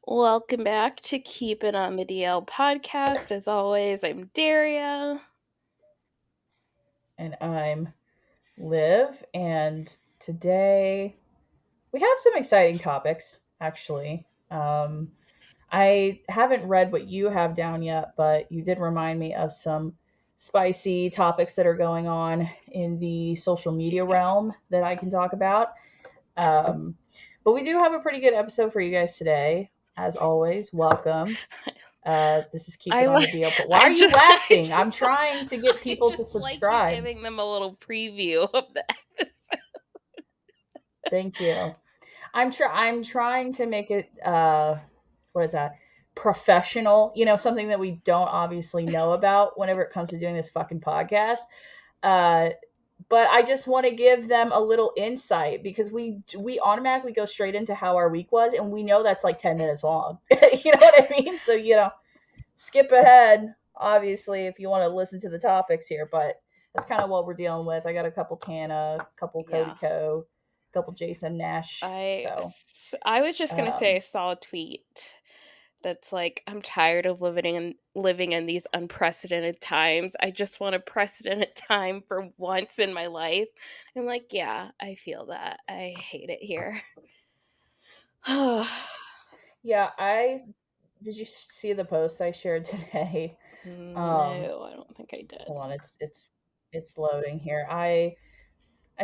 Welcome back to Keep It on the DL podcast. As always, I'm Daria. And I'm Liv. And today we have some exciting topics, actually. I haven't read what you have down yet, but you did remind me of some spicy topics that are going on in the social media realm that I can talk about. Um, but we do have a pretty good episode for you guys today. As always, welcome. This is Keep I It on the like. Deal. But why I are you just. I laughing? I'm just. trying to get I people to just like you subscribe. giving them a little preview of the episode. Thank you. I'm trying to make it what is that? Professional, something that we don't obviously know about whenever it comes to doing this fucking podcast. Uh but I just want to give them a little insight because we automatically go straight into how our week was, and we know that's like 10 minutes long. You know what I mean? So, skip ahead obviously if you want to listen to the topics here, but that's kind of what we're dealing with. I got a couple Tana, a couple Cody Yeah. Co, a couple Jason Nash. I So I was just gonna say I um saw a tweet that's like, I'm tired of living in these unprecedented times. I just want a precedented time for once in my life. I'm like, yeah, I feel that. I hate it here. yeah, I did you see the post I shared today? um No, I don't think I did. Hold on, it's loading here. I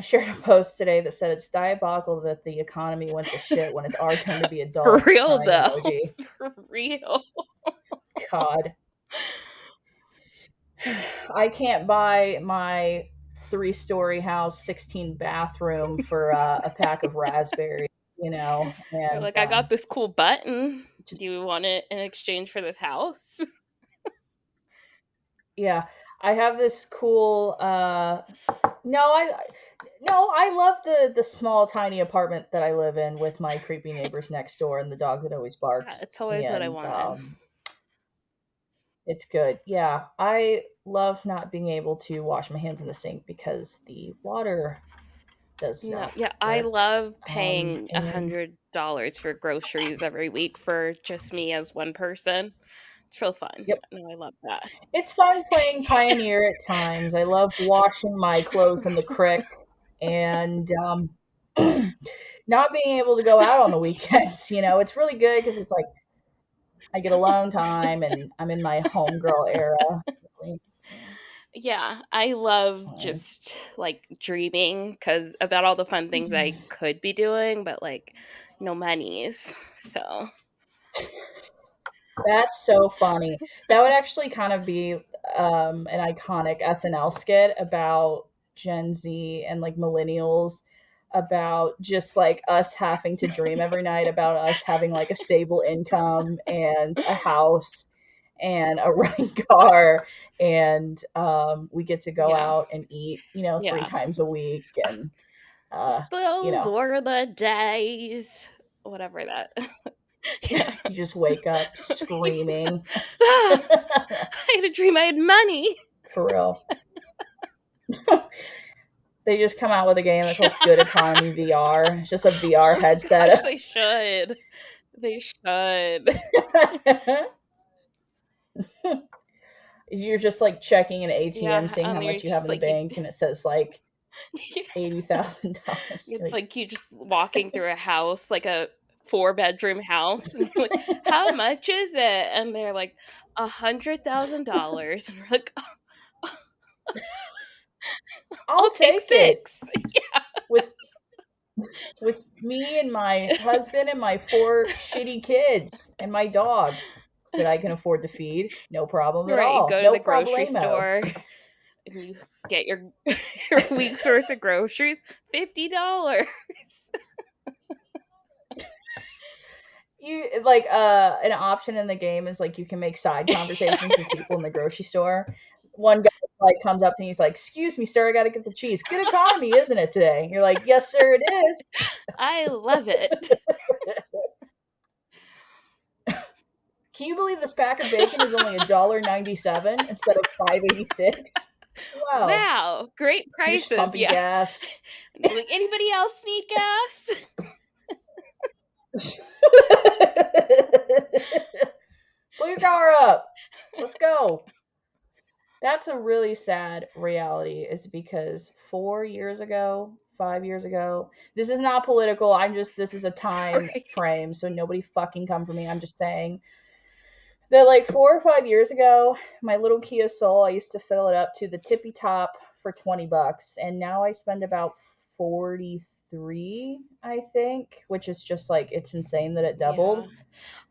shared a post today that said it's diabolical that the economy went to shit when it's our turn to be For adults, real crying though. emoji. For real. God. I can't buy my 3-story house, 16 bathroom for a pack of raspberries, You're and like, I got this cool button. Do just you want it in exchange for this house? yeah. I have this cool no, I love the small tiny apartment that I live in with my creepy neighbors next door and the dog that always Yeah, barks, it's always what I and wanted. it's good. Yeah, I love not being able to wash my hands in the sink because the water does No, not yeah, I work. love paying And $100 for groceries every week for just me as one person. It's real fun. yep, No, I love that. it's fun playing Pioneer at times. I love washing my clothes in the creek, and not being able to go out on the weekends. It's really good because it's like I get alone time and I'm in my homegirl era. Really. Yeah, I love So, just like dreaming cuz about all the fun things I could be doing, but like no monies. So, that's so funny. That would actually kind of be an iconic SNL skit about Gen Z and like millennials, about just like us having to dream every night about us having like a stable income and a house and a running car, and we get to go yeah. out and eat, three Yeah. times a week, and uh, you Those know, were the days. Whatever that. Yeah. you just wake up screaming. Ah, I had a dream I had money. For real. They just come out with a game that calls Yeah. Good Economy VR. It's just a VR Oh my gosh, headset. they should. They should. You're just like checking an ATM, Yeah, seeing how and you're much you have just in the like you bank, and it says like $80,000. it's Like, like you just walking through a house, like a four-bedroom house, and you're like, "How much is it?" And they're like, $100,000. And we're like, I'll "I'll take take it 6." with me and my husband and my 4 shitty kids and my dog that I can afford to feed. No problem You're at right, you all. go to No the grocery problemo. store and you get your your week's worth of groceries, $50. You like an option in the game is like you can make side conversations with people in the grocery store. One guy like comes up to you, he's like, "Excuse me, sir, I got to get the cheese. Good economy, isn't it today?" You're like, "Yes, sir, it is." I love it. Can you believe this pack of bacon is only $1.97 instead of 5.86? Wow, Wow, great you're just prices, pumping yeah. gas. And they're like, "Anybody else need gas?" know. That's a really sad reality, is because 4 years ago, 5 years ago, this is not political. This is a time Right. frame, so nobody fucking come for me. I'm just saying that like 4 or 5 years ago, my little Kia Soul, I used to fill it up to the tippy top for $20, and now I spend about 43, I think, which is just like, it's insane that it doubled. Yeah.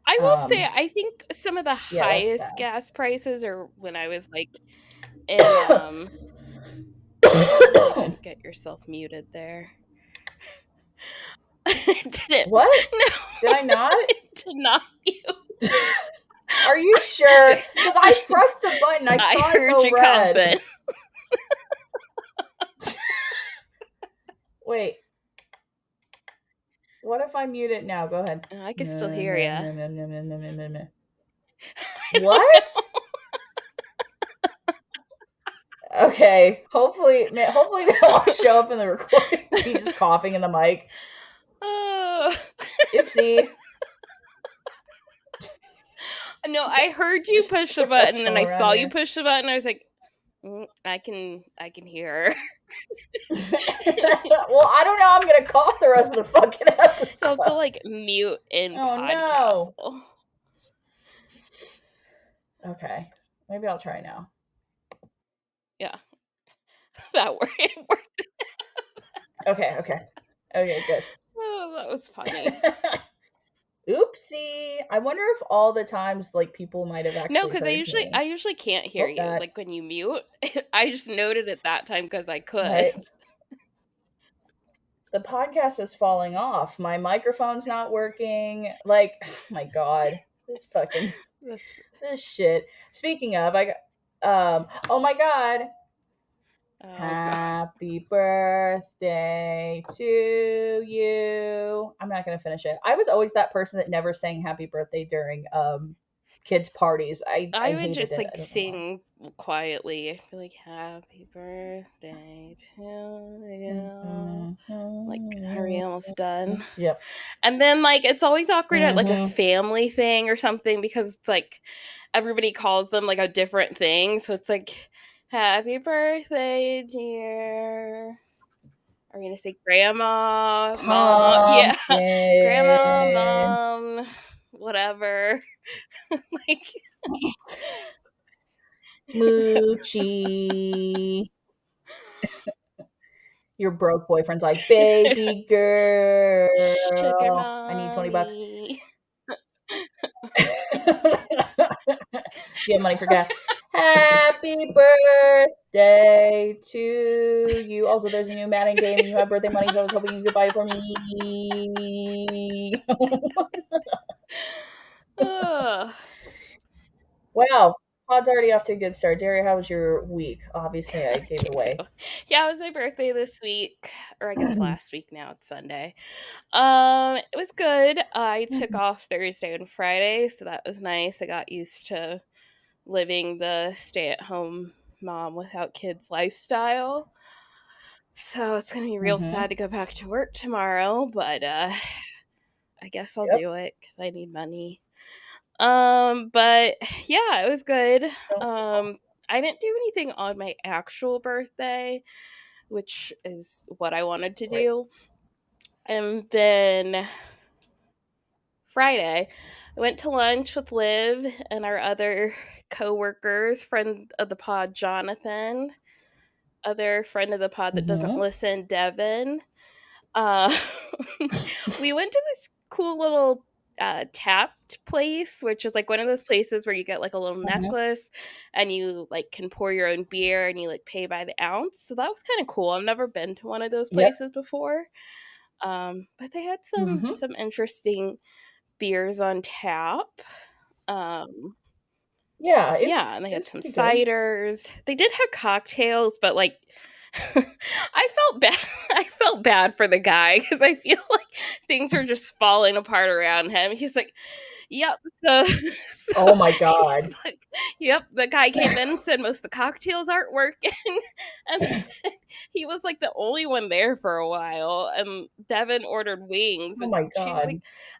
I will say, Um, I think some of the yeah, that's highest sad. gas prices are when I was, like, in, you need to get yourself muted there. I didn't. What? Did No, I not? I did not mute. Are you sure? Because I pressed the button, I I saw it heard go you red. coughing. Wait, what if I mute it now? Go ahead. I can still hear you. What? Okay, hopefully they won't show up in the recording. Me just coughing in the mic. Oh. Oopsie. No, I heard you Just push the button, and professional I around saw you here. push the button. I was like, I can hear her. Well, I don't know. I'm gonna cough the rest of the fucking episode. So to like mute in Oh podcast. no. Okay, maybe I'll try now. Yeah, that worked. Okay, good. Oh, that was funny. Oopsie. I wonder if all the times like people might have No, actually because heard I me. usually can't hear Well, you. that Like when you mute, I just noted it that time because I could. right. The podcast is falling off. My microphone's not working. Like, oh my god, this fucking This. this shit. Speaking of, I got oh my god. Oh god. Happy birthday to you. I'm not gonna finish it. I was always that person that never sang happy birthday during kids' parties. I I would hated just it. like I don't know why. sing quietly. I feel like happy birthday to you. Like, are we almost done? Yep. And then like it's always awkward at like a Mm-hmm. family thing or something because it's like everybody calls them like a different thing. So it's like happy birthday, dear. Are we gonna say grandma, mom? Yeah. Grandma, Pumpkin. mom, whatever. Like Moochie. Your broke boyfriend's like, baby sugar girl, I need $20. mommy. Do you have money for gas? Happy birthday to you. Also, there's a new Madden game and you have birthday money, so I was hoping you could buy it for me. Ugh. Wow. Pod's already off to a good start. Daria, how was your week? Obviously, I gave it Thank you. away. Yeah, it was my birthday this week, or I guess last week now, it's Sunday. It was good. I took off Thursday and Friday, so that was nice. I got used to living the stay-at-home mom without kids lifestyle. So it's gonna be real Mm-hmm. sad to go back to work tomorrow, but I guess I'll Yep. do it because I need money. But yeah, it was good. I didn't do anything on my actual birthday, which is what I wanted to Right. do. And then Friday, I went to lunch with Liv and our other coworkers, friend of the pod, Jonathan, other friend of the pod that doesn't Mm-hmm. listen, Devin. Uh, we went to this cool little tapped place, which is like one of those places where you get like a little Mm-hmm. necklace and you like can pour your own beer and you like pay by the ounce. So that was kind of cool. I've never been to one of those Yep. places before. But they had Mm-hmm. some interesting beers on tap. Um, Yeah, yeah, and they had it's some pretty good. ciders. They did have cocktails, but like I felt bad. I felt bad for the guy because I feel like things are just falling apart around him. He's like, Yep, so Oh my he's god. like yep, the guy came in and said most of the cocktails aren't working, and then he was, like, the only one there for a while, and Devin ordered wings, Oh and my she was like,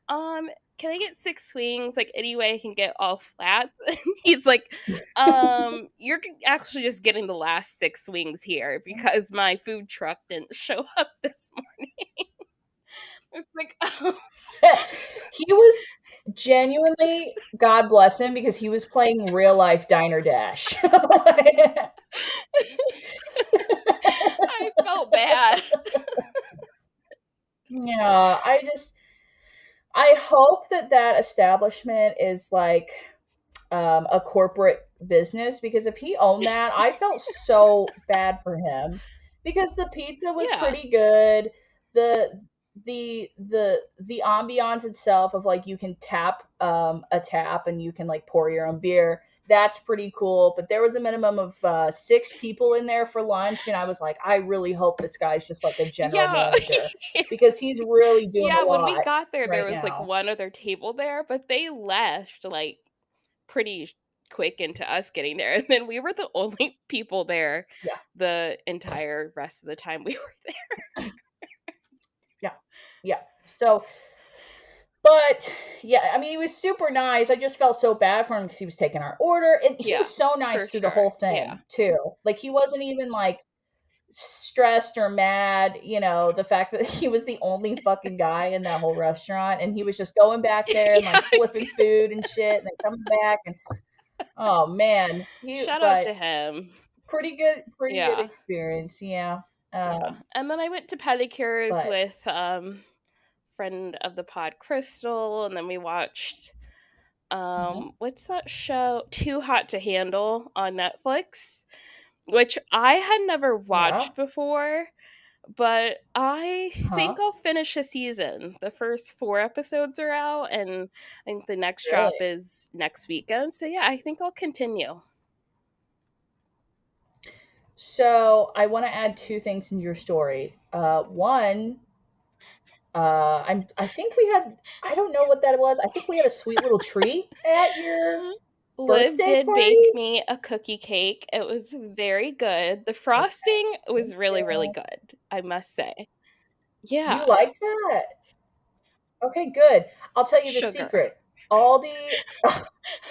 god. Can I get 6 wings, like, any way I can get all flats?" And he's like, you're actually just getting the last 6 wings here because my food truck didn't show up this morning." It's like, "Oh." He was genuinely, God bless him, because he was playing real life Diner Dash. I felt bad. Yeah, I hope that that establishment is like a corporate business, because if he owned that, I felt so bad for him because the pizza was Yeah. pretty good. The the ambiance itself of like you can tap a tap and you can like pour your own beer. That's pretty cool. But there was a minimum of 6 people in there for lunch, and I was like, I really hope this guy's just like a general Yeah. manager because he's really doing a Yeah, when we lot got there, there right was, like, now. one other table there, but they left, like, pretty quick into us getting there, and then we were the only people there Yeah, the entire rest of the time we were there. yeah, yeah. So but yeah, I mean, he was super nice. I just felt so bad for him because he was taking our order, and he Yeah, was so for nice through the sure. whole Yeah. thing too. Like he wasn't even like stressed or mad. The fact that he was the only fucking guy in that whole restaurant, and he was just going back there and like Yeah, flipping food and shit, and then coming back and oh man, he shout out but to him. pretty good Yeah, experience. Yeah, yeah, and then I went to pedicures but with, friend of the pod, Crystal, and then we watched, mhm. what's that show? Too Hot to Handle on Netflix, which I had never Yeah, watched before, but I huh? think I'll finish a season. The first 4 episodes are out, and I think the next drop Really? is next weekend, so yeah, I think I'll continue. So I want to add 2 things in your story. One, I think we had, I don't know what that was. I think we had a sweet little treat at your Liv birthday did party. bake me a cookie cake. It was very good. The Okay, frosting thank was really, really you. good, I must say. You Yeah, liked that? Okay, good. I'll tell you the sugar. secret. Aldi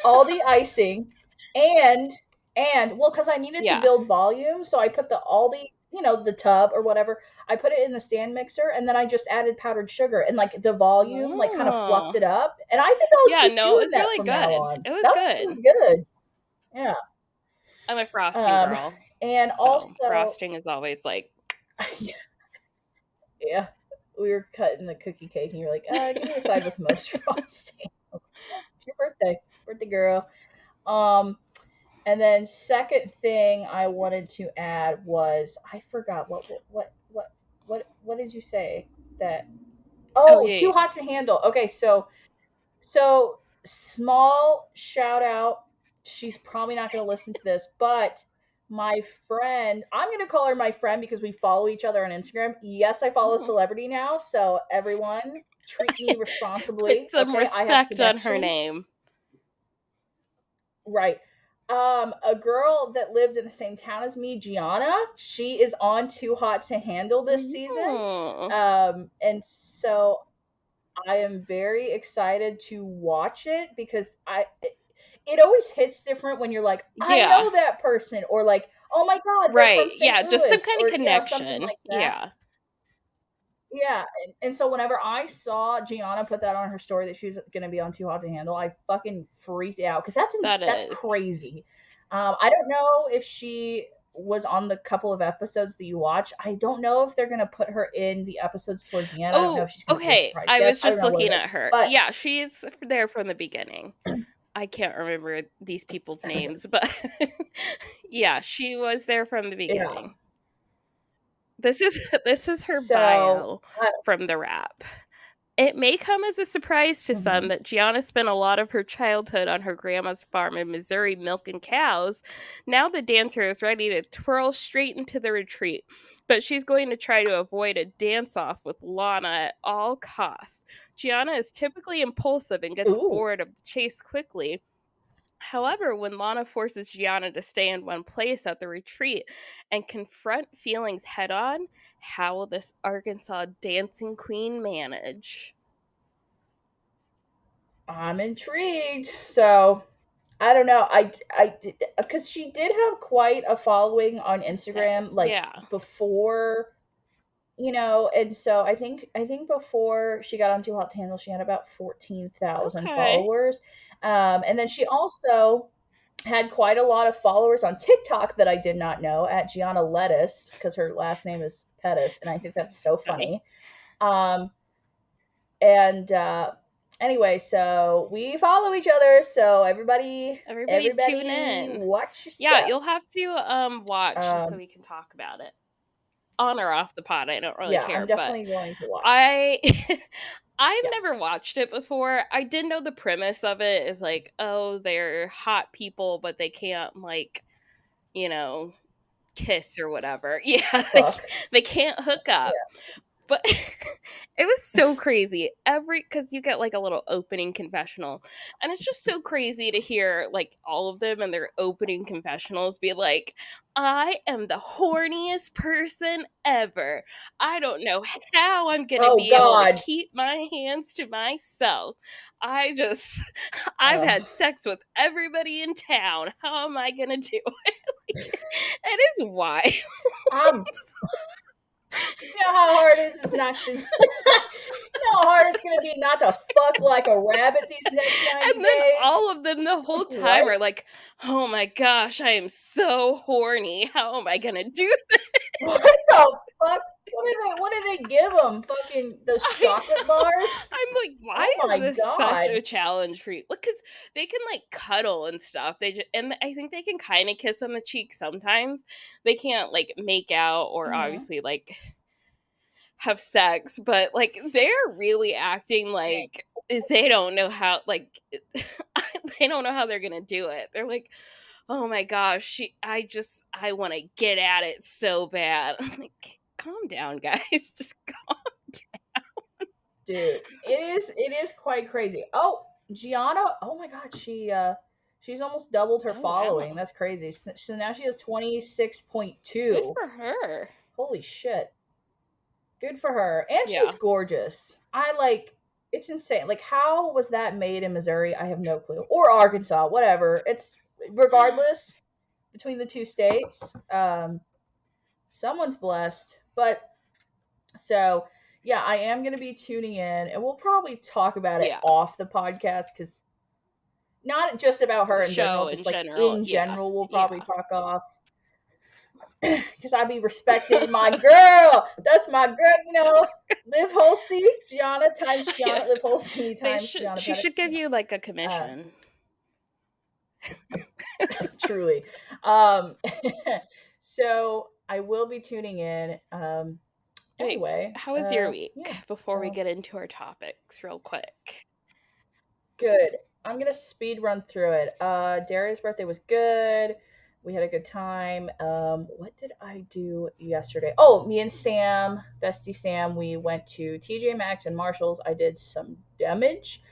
Aldi icing and well, because I needed to Yeah. build volume, so I put the Aldi, the tub or whatever, I put it in the stand mixer and then I just added powdered sugar and like the volume like kind of fluffed Oh. it up. And I think I'll Yeah, keep no, it doing was that really from now good. on. It was That was good. good. Yeah. I'm a frosting Um girl, and so also frosting is always like yeah, we were cutting the cookie cake and you're like, give me the side with most frosting. I was like, "Oh, it's your birthday. Birthday girl." Um And then second thing I wanted to add was I forgot what did you say that oh, oh, yeah, too yeah. hot to handle. Okay, so small shout out. She's probably not going to listen to this, but my friend, I'm going to call her my friend because we follow each other on Instagram. Yes, I follow a Mhm. celebrity now, so everyone treat me Put responsibly. some Okay, I have respect on her connections. name. Right. A girl that lived in the same town as me, Gianna, she is on Too Hot to Handle this season. Mm. And so I am very excited to watch it because it always hits different when you're like, I Yeah. know that person, or like, oh my God, they're Right, from St. yeah, just some Louis, kinda or something connection. like that. Yeah. Yeah, and so whenever I saw Gianna put that on her story that she was going to be on Too Hot to Handle, I fucking freaked out because That that's is. crazy. I don't know if she was on the couple of episodes that you watch. I don't know if they're going to put her in the episodes towards the end. I don't know if Oh, she's going to be a okay, surprise I guest. was I don't just know what looking it is, at her. but Yeah, she's there from the beginning. I can't remember these people's names, but yeah, she was there from the yeah. beginning. This is this is her So, bio from the rap. It may come as a surprise to some mhm. that Gianna spent a lot of her childhood on her grandma's farm in Missouri milking cows. Now the dancer is ready to twirl straight into the retreat. but she's going to try to avoid a dance off with Lana at all costs. Gianna is typically impulsive and gets Ooh, bored of the chase quickly. However, when Lana forces Gianna to stay in one place at the retreat and confront feelings head on, how will this Arkansas dancing queen manage? I'm intrigued. So I don't know. I because she did have quite a following on Instagram, like Yeah. before, and so I think before she got on Too Hot to Handle, she had about 14,000 Okay. followers, and then she also had quite a lot of followers on TikTok that I did not know at Gianna Lettuce because her last name is Pettis, and I think that's That's so funny. funny. Um, and anyway, so we follow each other. So Everybody tune everybody, in. watch your Yeah, step. you'll have to watch and so Um, we can talk about it. On or off the pod, I don't really yeah, I'm care, but definitely going to watch. I I've Yeah. never watched it before. I did know the premise of it is like, oh, they're hot people, but they can't like, you know, kiss or whatever. Yeah, Fuck. they can't hook up. Yeah. But it was so crazy. Cuz you get like a little opening confessional. And it's just so crazy to hear like all of them and their opening confessionals be like, "I am the horniest person ever. I don't know how I'm going to Oh be able to God. keep my hands to myself. I just I've Uh, had sex with everybody in town. How am I going to do it?" Like, it is wild. I'm. You know how hard it is not to. You know how hard it's gonna be not to fuck like a rabbit these next 90 And then days. all of them the whole time What? are like, "Oh my gosh, I am so horny. How am I gonna do this?" What the fuck? What do they give them? Fucking those I chocolate bars? I'm like, "Why Oh is my this such god. a challenge for you?" Look, because they can, like, cuddle and stuff. And I think they can kinda kiss on the cheek sometimes. They can't, like, make out or Mm-hmm. obviously, like, have sex, but, like, they're really acting like they don't know how, like, they don't know how they're gonna do it. They're like, "Oh my gosh, I wanna get at it so bad." I'm like, "Calm down, guys, just calm." Dude, it is quite crazy. Oh, Gianna, oh my god, she's almost doubled her Oh, wow. following. That's crazy. So now she has Good 26.2. for her. Holy shit. Good for her. And she's Yeah. gorgeous. It's insane. Like how was that made in Missouri? I have no clue. Or Arkansas, whatever. It's regardless between the two states. Someone's blessed. But so yeah, I am going to be tuning in, and we'll probably talk about it Yeah. off the podcast because not just about The her in general, show in just like general, in yeah. general, we'll probably Yeah. talk off because I be respecting my girl. That's my girl, Liv Holsey, Gianna times Yeah. Gianna, Liv Holsey They times should Gianna she Pettit, should give you, like, a Uh, commission. truly. Um, so I will be tuning in. Wait, Anyway, how was your week yeah. before we So get into our topics real quick? good. I'm gonna speed run through it. Daria's birthday was good. We had a good time. What did I do yesterday? Oh, me and Sam, bestie Sam, we went to TJ Maxx and Marshalls. I did some damage,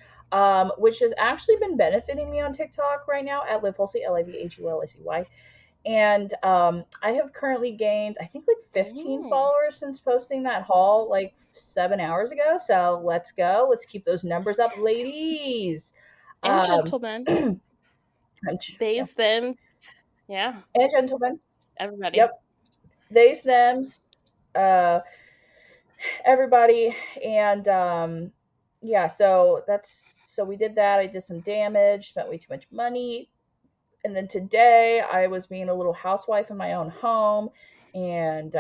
which has actually been benefiting me on TikTok right now at Liv Hulsey, LIVHULSEY. And I have currently gained, I think, like 15 Oh. followers since posting that haul like 7 hours ago. So let's go. Let's keep those numbers up, ladies. And Um, gentlemen. and, yeah. Theys, them. Yeah, And gentlemen. everybody. Yep. Theys, thems, uh, everybody. And yeah, so we did that. I did some damage, spent way too much money. And then today I was being a little housewife in my own home and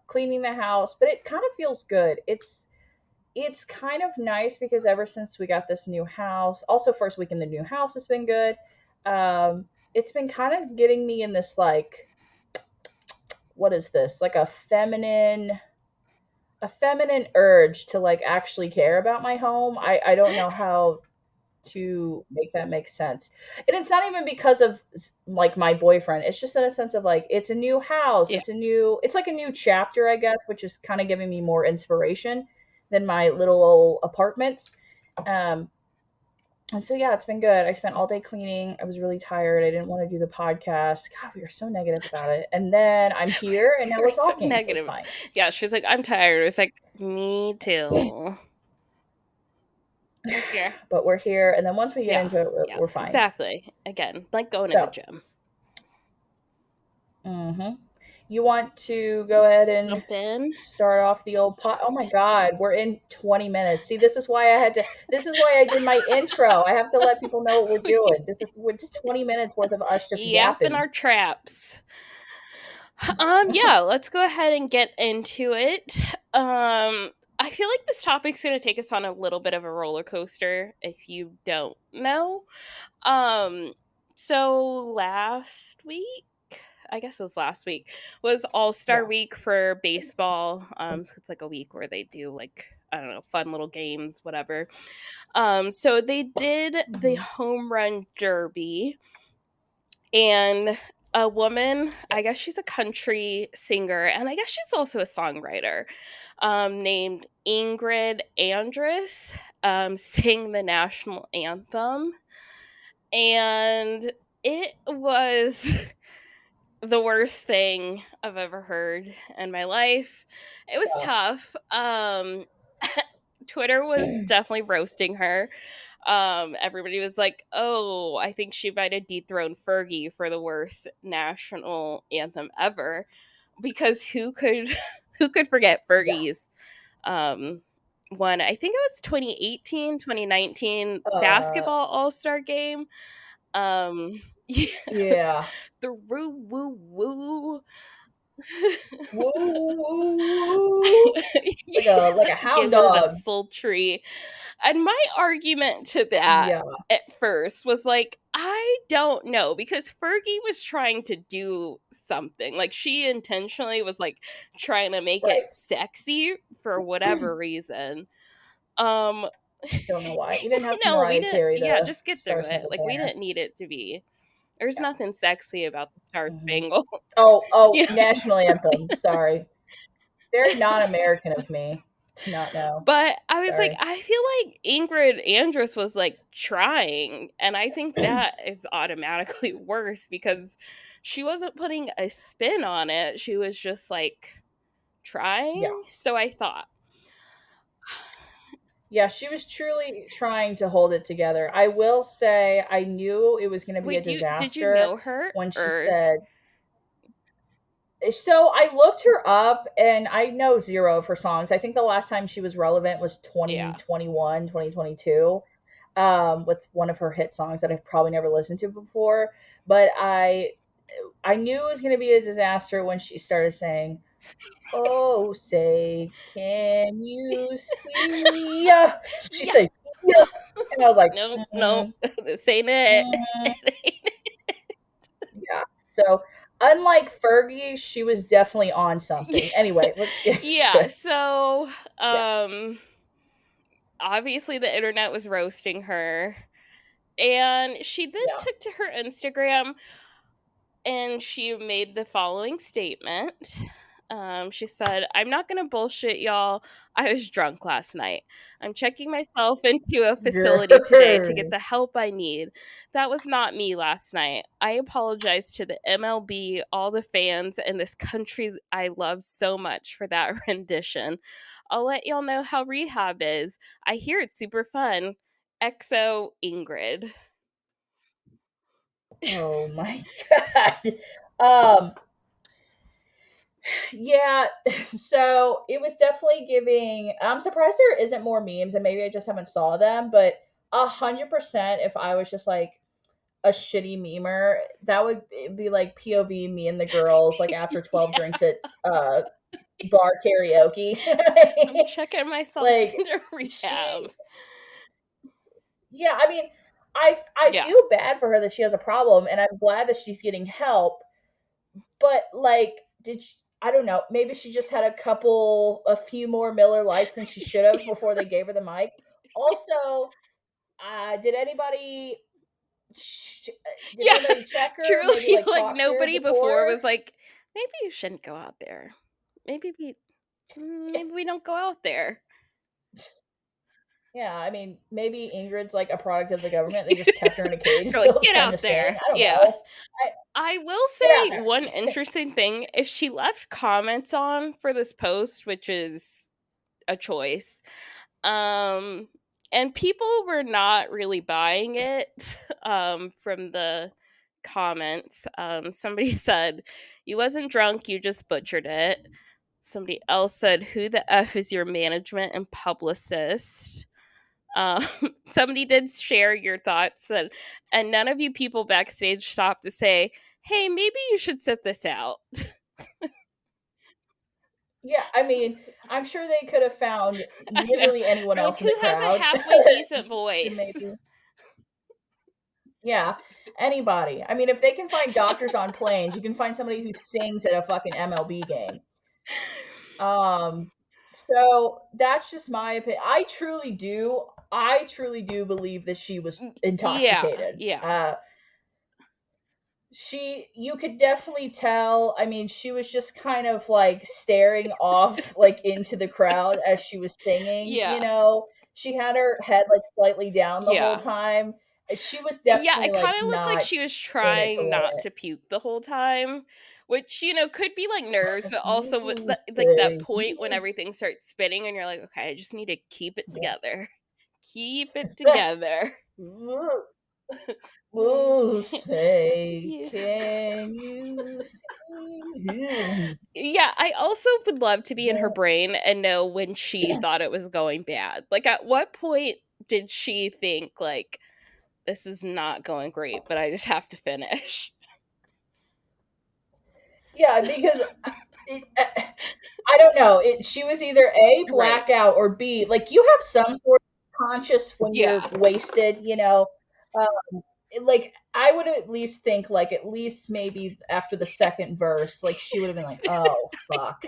cleaning the house, but it kind of feels good. It's kind of nice because ever since we got this new house, also first week in the new house has been good. It's been kind of getting me in this like, what is this? Like a feminine urge to like actually care about my home. I don't know how. to make that make sense. And it's not even because of like my boyfriend. It's just in a sense of like it's a new house, Yeah. it's like a new chapter, I guess, which is kind of giving me more inspiration than my little old apartment. Um, and so yeah, it's been good. I spent all day cleaning. I was really tired. I didn't want to do the podcast. God, we were so negative about it. And then I'm here and now You're we're so talking, so it's negative. fine. Yeah, she's like, I'm tired. It's like, me too. We're here. But we're here, and then once we get Yeah. into it, Yeah. we're fine. Exactly. Again, like going to the So, gym. mhm. You want to go ahead and Jump in. start off the old pot? Oh my God, we're in 20 minutes. See, this is why I had to. This is why I did my intro. I have to let people know what we're doing. This is it's 20 minutes worth of us just Yapping yapping. our traps. Yeah, let's go ahead and get into it. I feel like this topic's going to take us on a little bit of a roller coaster if you don't know. Um, so last week, I guess it was last week, was All-Star Yeah. week for baseball. So it's like a week where they do like, I don't know, fun little games, whatever. So they did the Mhm. home run derby, and a woman, I guess she's a country singer, and I guess she's also a songwriter, named Ingrid Andress, sang the national anthem, and it was the worst thing I've ever heard in my life. It was Yeah. tough. Twitter was definitely roasting her. Everybody was like, "Oh, I think she might have dethroned Fergie for the worst national anthem ever," because who could who could forget Yeah. Fergie's um one? I think it was 2018, 2019 Uh. basketball All-Star game. Yeah, Yeah. the woo woo woo. Woo woo woo. Yeah, Like a hound giving it a dog. sultry. And my argument to that Yeah. at first was like, I don't know, because Fergie was trying to do something. Like she intentionally was like trying to make it Right. sexy for whatever reason. Um Don't know why. You didn't have to no, we Mariah didn't, Carey yeah, the just get Star through it. Spangled Like we Banner. didn't need it to be. There's Yeah. nothing sexy about the Star Mhm. Spangled. Oh, Yeah. national anthem. Sorry. Very non-American of me to not know. But I was like, Sorry. I feel like Ingrid Andress was like trying, and I think that is automatically worse because she wasn't putting a spin on it. She was just like Yeah. trying. So I thought, Yeah, she was truly trying to hold it together. I will say I knew it was gonna be a wait, did you disaster know her when she or said so I looked her up and I know 0 of her songs. I think the last time she was relevant was yeah. 2021, 2022, with one of her hit songs that I've probably never listened to before. But I knew it was going to be a disaster when she started saying, "Oh, say, can you see?" She Yeah. said, "Yeah," and I was like, No, no, mm, this ain't it. mm, "Yeah." So, unlike Fergie, she was definitely on Yeah. something. Anyway, let's get Yeah, to so yeah, obviously the internet was roasting her. And she then yeah. took to her Instagram and she made the following statement. She said, "I'm not going to bullshit y'all. I was drunk last night. I'm checking myself into a facility today to get Grr. the help I need. That was not me last night. I apologize to the MLB, all the fans, and this country I love so much for that rendition. I'll let y'all know how rehab is. I hear it's super fun. XO Ingrid." Oh my god. Um, yeah, so it was definitely giving I'm surprised there isn't more memes and maybe I just haven't saw them, but 100% if I was just like a shitty memer, that would be like POV me and the girls like after 12 Yeah. drinks at bar karaoke. I'm checking myself Like into she rehab. yeah, I mean, I Yeah. feel bad for her that she has a problem and I'm glad that she's getting help, but like did she, I don't know, maybe she just had a few more Miller Lights than she should have before they gave her the mic. Also, Did anybody did Yeah, anybody check her? Maybe truly, like like, talk to her nobody before before? was like, "Maybe you shouldn't go out there. Maybe we maybe we don't go out there." Yeah, I mean, maybe Ingrid's like a product of the government. They just kept her in a cage They're until like, it was "Get time to out sing. there." I don't Yeah. know. I, I will get out say there. one interesting thing, if she left comments on for this post, which is a choice, um, and people were not really buying it, from the comments. Somebody said, "You wasn't drunk, you just butchered it." Somebody else said, "Who the F is your management and publicist?" Um, somebody did share your thoughts, and none of you people backstage stopped to say, "Hey, maybe you should sit this out." Yeah, I mean, I'm sure they could have found I know. literally anyone They're like, else in the "Who has a crowd halfway decent to voice?" maybe, yeah, anybody. I mean, if they can find doctors on planes, you can find somebody who sings at a fucking MLB game. Um, so that's just my opinion. I truly do believe that she was Yeah, intoxicated. yeah, You could definitely tell. I mean, she was just kind of like staring off like into the crowd as she was singing, you yeah, know. She had her head like slightly down the whole yeah. time. She was Yeah, definitely it like kinda looked like not she was in it to trying win not to puke the whole time, which, could be, like, nerves, it. but also with You the like, that say point when everything starts spinning and you're like, "Okay, I just need to keep it yeah. together. Keep it together." Will say, Yeah. can you see? Yeah, I also would love to be in her brain and know when she thought it was going bad. Like, at what point did she think, like, "This is not going great, but I just have to finish?" Yeah, because I don't know. She was either A, Right. blackout, or B, like you have some sort of conscious when you're Yeah. wasted, you know. Like I would at least think like at least maybe after the second verse, like she would have been like, "Oh fuck,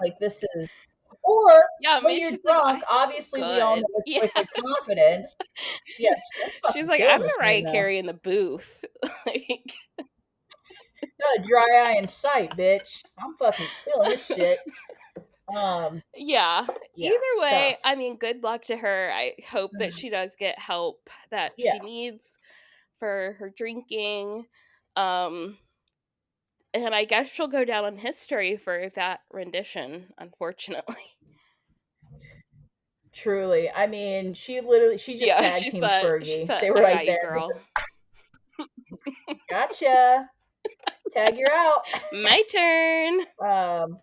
like this is." Or Yeah, when maybe you're she's like, "I drunk, sound obviously we all know good." it's Yeah. liquid confidence. Yeah, I'm She's fucking like, "I'm killing this right Mariah now. Carey in the booth." Like, Got a dry eye in sight, bitch. I'm fucking killing this shit. Um, yeah. yeah, Either way, tough. I mean, good luck to her. I hope that she does get help that Yeah. she needs for her drinking. Um, and I guess she'll go down in history for that rendition, unfortunately. Truly. I mean, she just Yeah, tag teamed she Fergie. said, They were "I right got you, there. girl." Gotcha. Tag, you're out. My turn. um,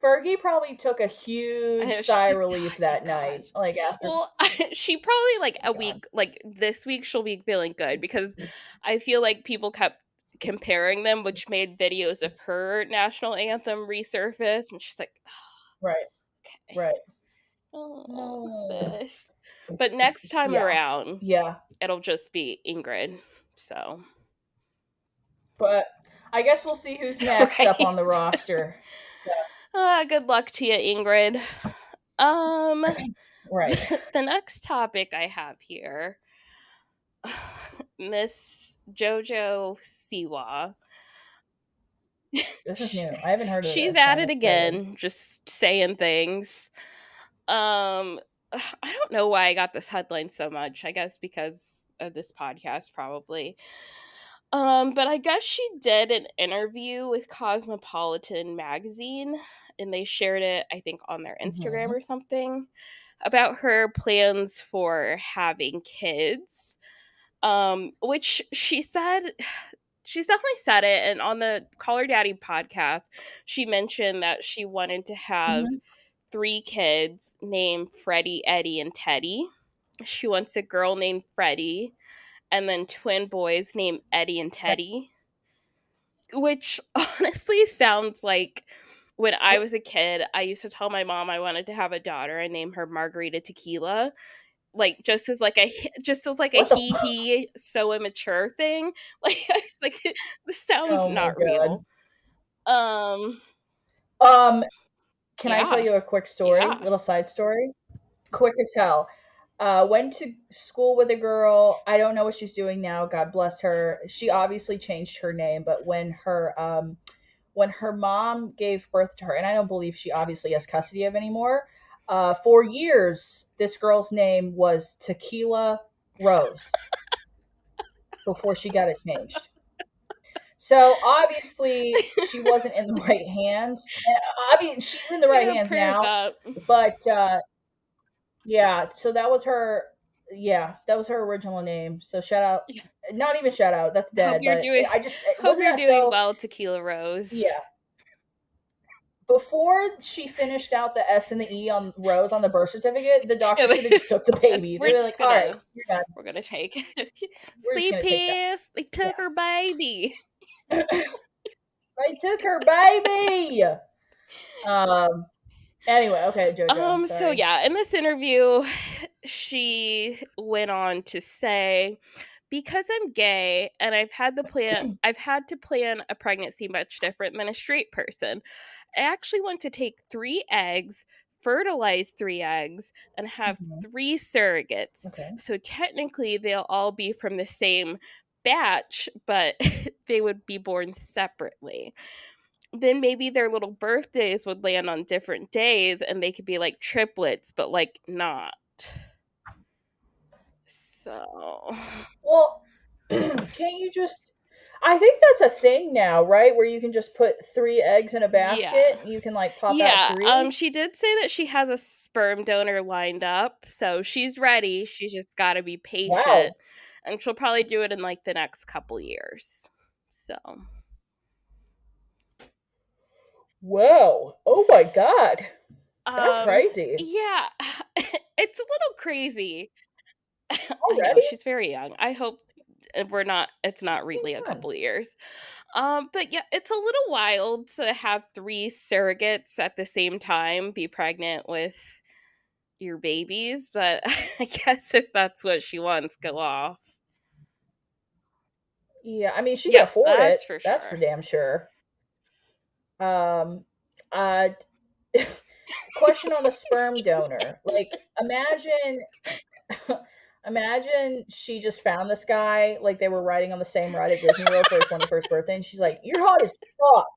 Fergie probably took a I huge know sigh she's of like, "Ah, relief that thank God." night. Like after, Well, she probably like oh a God. week, like this week, she'll be feeling good because I feel like people kept comparing them, which made videos of her national anthem resurface, and she's like, Right, "Okay, right. oh, No. this." But next time Yeah, around, yeah. it'll just be Ingrid. So, But I guess we'll see who's next up on the right. roster. Good luck to you, Ingrid. Um, Right. the next topic I have here, Miss Jojo Siwa. This is Sh- new. I haven't heard of She's this, at it honestly. again, just saying things. Um, I don't know why I got this headline so much. I guess because of this podcast, probably. But I guess she did an interview with Cosmopolitan magazine, and they shared it, I think, on their Instagram Mhm. or something about her plans for having kids. Which she said she's definitely said it, and on the Call Her Daddy podcast, she mentioned that she wanted to have Mhm. 3 kids named Freddie, Eddy, and Teddy. She wants a girl named Freddie, and then twin boys named Eddy and Okay. Teddy, which honestly sounds like when I was a kid, I used to tell my mom I wanted to have a daughter and name her Margarita Tequila, like, just as, like, a What the he so immature thing. Like, I was like, "This sounds Oh my not god. real." Um, Um, can I tell yeah, you a quick story? yeah. Little side story? Quick as hell. Went to school with a girl. I don't know what she's doing now. God bless her. She obviously changed her name, but when her mom gave birth to her, and I don't believe she obviously has custody of anymore. For years, this girl's name was Tequila Rose before she got it changed. So obviously she wasn't in the right hands. I mean, she's in the right Yeah, hands prayers now, up. but yeah. So that was her. Yeah, that was her original name. So shout out. Not even shout out. That's Hope dead. you're But doing I just hope wasn't you're that doing so. well, Tequila Rose. Yeah. Before she finished out the S and the E on Rose on the birth certificate, the doctor Yeah, should have just took the baby. They we're were just like, "All right, gonna you're done. we're gonna take We're just gonna take that." CPS. They took her baby. Yeah, they took her baby. Um. Anyway, okay, JoJo. So Sorry. yeah, in this interview, she went on to say, because I'm gay and I've had to plan a pregnancy much different than a straight person. I actually want to take 3 eggs, fertilize 3 eggs, and have Mhm. 3 surrogates. Okay. So technically they'll all be from the same batch, but they would be born separately. Then maybe their little birthdays would land on different days and they could be like triplets, but like not. So, Well, can't you just? I think that's a thing now, right? Where you can just put 3 eggs in a yeah. basket. You can like pop out Yeah, 3. she did say that she has a sperm donor lined up, so she's ready. She's just got to be patient, Wow. and she'll probably do it in like the next couple years. So, Whoa. Oh my God. That's um, crazy. yeah, it's a little crazy. I know Already? she's very young. I hope it's She's not really a 21. couple years. But yeah, it's a little wild to have 3 surrogates at the same time be pregnant with your babies, but I guess if that's what she wants, go off. Yeah, I mean, she can Yeah, afford it. that's for That's for sure. damn sure. Um, uh, question on the sperm donor. Like, imagine, imagine she just found this guy, like they were riding on the same ride at Disney World for her 21st birthday, and she's like, "You're hot as fuck.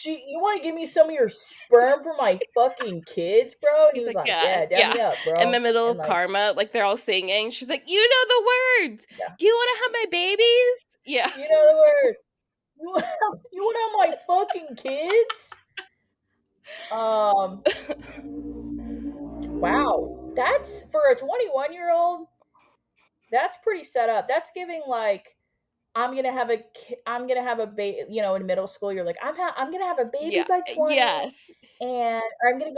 You want to give me some of your sperm for my fucking kids, bro?" And he He's was like, like, "Yeah, "Yeah, dab yeah." me up, In the bro." middle And of like, Karma, like they're all singing. She's like, "You know the words. yeah, Do you want to have my babies?" Yeah. you know the word. You want to have my fucking kids? Um, wow, that's for a 21-year-old. That's pretty set up. That's giving like I'm gonna have a baby. You know, in middle school, you're like I'm gonna have a baby Yeah. by 20, Yes. and or I'm gonna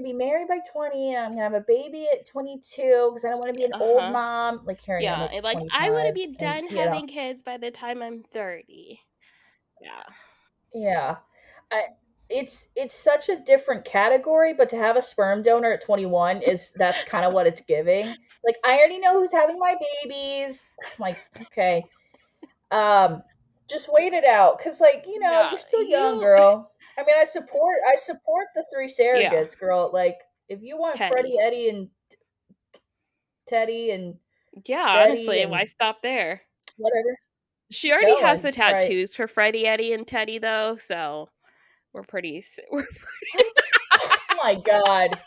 be married by 20, and I'm gonna have a baby at 22 because I don't want to be an old Uh-huh. mom. Like here I am Yeah, at and like, I wanna 25, be and done having kids by the time I'm 30. Yeah. yeah, I it's such a different category, but to have a sperm donor at 21 is that's kind of what it's giving. Like I already know who's having my babies. I'm like, okay, um, just wait it out, cause like Yeah, you're still young, you girl. I mean, I support the 3 yeah, surrogates, girl. Like if you want Teddy. Freddie, Eddy, and Teddy, and Yeah, Betty, honestly, why and stop there? whatever, She keep already has going, the right? tattoos for Freddie, Eddy, and Teddy, though, so we're What? Oh my god,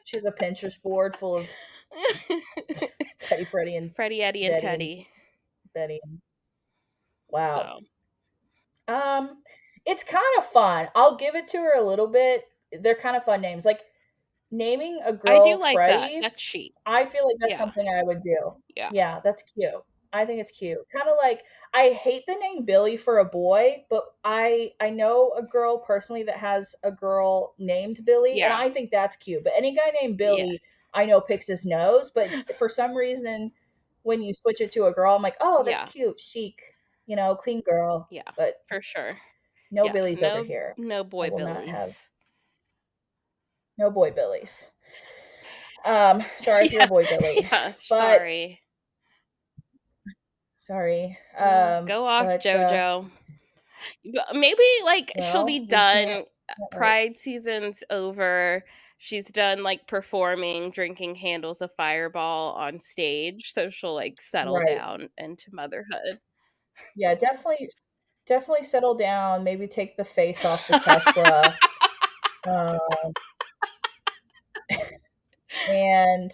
she has a Pinterest board full of Teddy, Freddie, and Freddie, Eddy, and Betty, and Teddy. Betty. Wow. So, Um, it's kind of fun. I'll give it to her a little bit. They're kind of fun names. Like naming a I do girl like that. Freddie, That's chic. I feel like that's Yeah, something I would do. yeah, Yeah, that's cute. I think it's cute. Kind of like I hate the name Billy for a boy, but I know a girl personally that has a girl named Billy, and yeah, I think that's cute. But any guy named yeah, Billy, I know picks his nose, but for some reason when you switch it to a girl, I'm like, "Oh, that's yeah, cute, chic, clean girl." yeah, But for sure. no Yeah, Billies over here. no I boy will not have Billies. no boy Billies. Sorry if you're a Yeah, boy Billy, yeah, but sorry. sorry. Well, go off, But JoJo. Maybe like she'll be well, we done. can't wait. Pride season's over. she's done like performing, drinking handles of Fireball on stage, so she'll like settle Right. down into motherhood. Yeah, definitely settle down, maybe take the face off the Tesla. Uh, and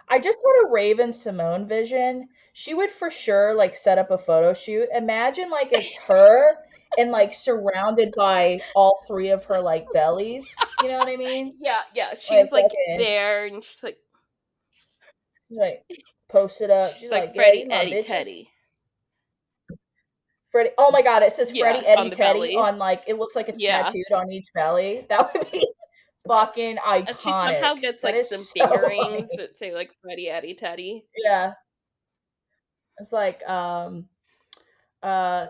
I just had a Raven Simone vision. She would for sure like set up a photo shoot. Imagine like it's her and like surrounded by all three of her like bellies. You know what I mean? Yeah, yeah, Like she's like fucking there, and she's like posted up. she's She's like like, yeah, Freddie, these my Eddy, bitches. Teddy. Freddie. Oh my god, it says Yeah, Freddie Eddie on the Teddy bellies. on like it looks like it's Yeah, tattooed on each belly. That would be fucking and she somehow iconic. gets That like is some so fingerings funny. that say like Freddie, Eddy, Teddy. Yeah. It's like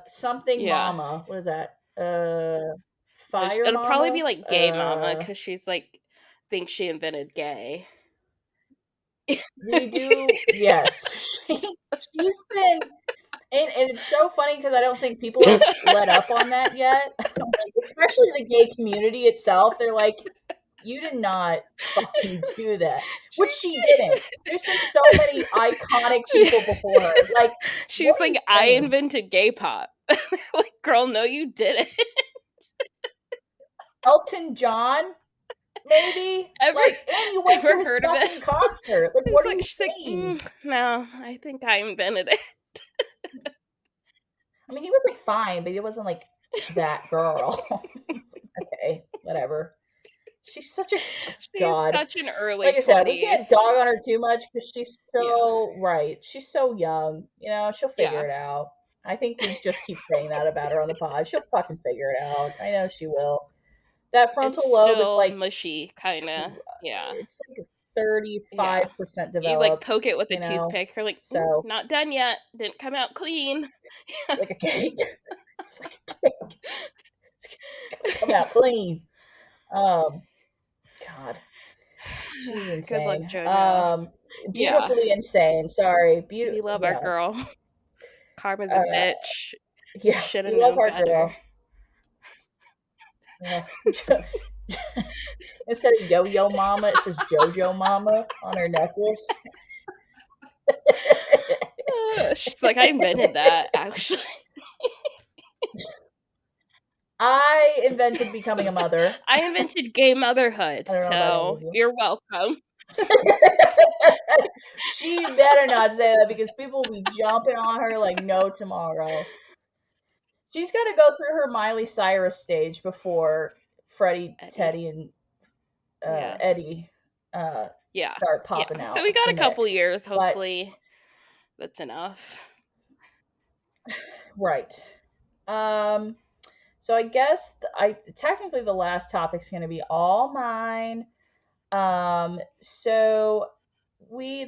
something Yeah, mama. What is that? Fire it'll probably mama? be like Gay Mama because she's like thinks she invented gay. We do yes. She's been and it's so funny because I don't think people have let up on that yet. Like, especially the gay community itself. They're like, you did not fucking do that. She Which she didn't. There's been so many iconic did. people before her. Like, what She's are you like, I saying? invented gay pop. Like, girl, no, you didn't. Elton John, maybe? Ever Like, and you went to ever his heard of it? fucking concert. Like, It's what are like you she's like, saying? no, I think I invented it. I mean, he was like fine, but he wasn't like that girl. Okay, whatever. She's such a She's god. such an early Like I said, we can't 20s. dog on her too much because she's Yeah. so right. She's so young. You know, she'll figure Yeah. it out. I think we just keep saying that about her on the pod. She'll fucking figure it out. I know she will. That It's frontal lobe is still like mushy, kind of. Yeah. it's like 35% Yeah. You like developed, poke it with a you know. toothpick. You're like, So not done yet. Didn't come out clean. like a cake. It's like a cake. It's gonna come out clean. Um, God, she's Good luck, insane. JoJo. Yeah. Beautifully insane. Sorry, We love you our know. girl. Karma's a Uh, bitch. yeah, Should have we love known our better. girl. Instead of Yo Yo Mama, it says JoJo Mama on her necklace. She's like, I invented that, actually. I invented becoming a mother. I invented gay motherhood, I don't know about any so of you. you're welcome. She better not say that because people will be jumping on her like no tomorrow. She's got to go through her Miley Cyrus stage before Freddie, Eddy. Teddy, and Yeah. Eddie Yeah. start popping Yeah. So out we got the a couple mix. years, But hopefully. That's enough. right. Um, so I guess I technically the last topic's going to be all mine. So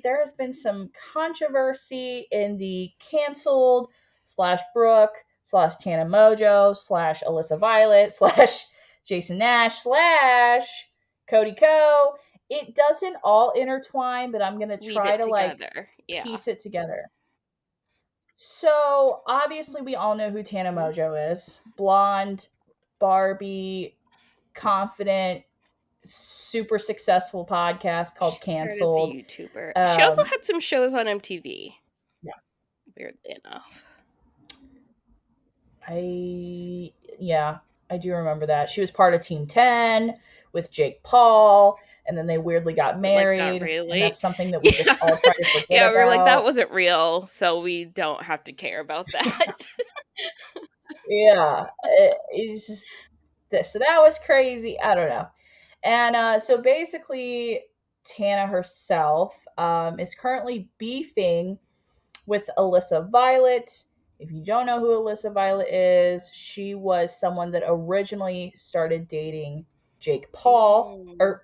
there has been some controversy in the canceled slash Brooke slash Tana Mojo slash Alyssa Violet slash Jason Nash slash Cody Co. It doesn't all intertwine, but I'm gonna Weave try it to like together. Yeah. piece it together. So obviously we all know who Tana Mhm. Mojo is. Blonde, Barbie, confident, super successful podcast She called started as a Canceled. YouTuber. She also Um, had some shows on MTV, yeah, weirdly enough. yeah, I do remember that. She was part of Team 10 with Jake Paul, and then they weirdly got Like, not married, and really. that's something that we just Yeah. all try to forget Yeah, we were like, that about. wasn't real, so we don't have to care about that. Yeah, it's just this. So that was crazy. I don't know. And so basically, Tana herself is currently beefing with Alyssa Violet. If you don't know who Alyssa Violet is, she was someone that originally started dating Jake Paul. Mm. Or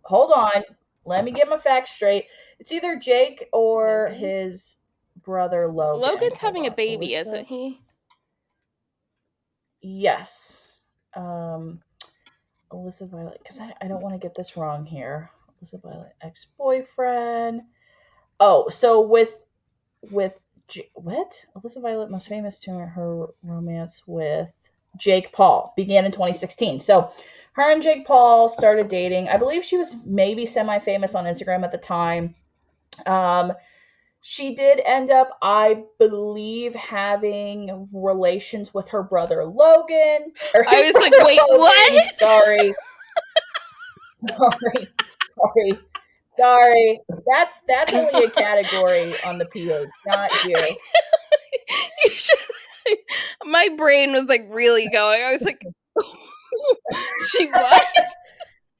hold on, let me get my facts straight. It's either Jake or Logan? his brother Logan. Logan's Hold having a on, baby, Alyssa. isn't he? Yes, Alyssa Violet. Because I don't want to get this wrong here. Alyssa Violet, ex boyfriend. Oh, so with what Alyssa Violet most famous to her romance with Jake Paul began in 2016. So her and Jake Paul started dating. I believe she was maybe semi-famous on Instagram at the time. Um, she did end up, I believe, having relations with her brother Logan, or I his was like, brother wait, Logan. what? Sorry, sorry, sorry. That's only a category on the PH, not you. You should, my brain was like really going. I was like, she what?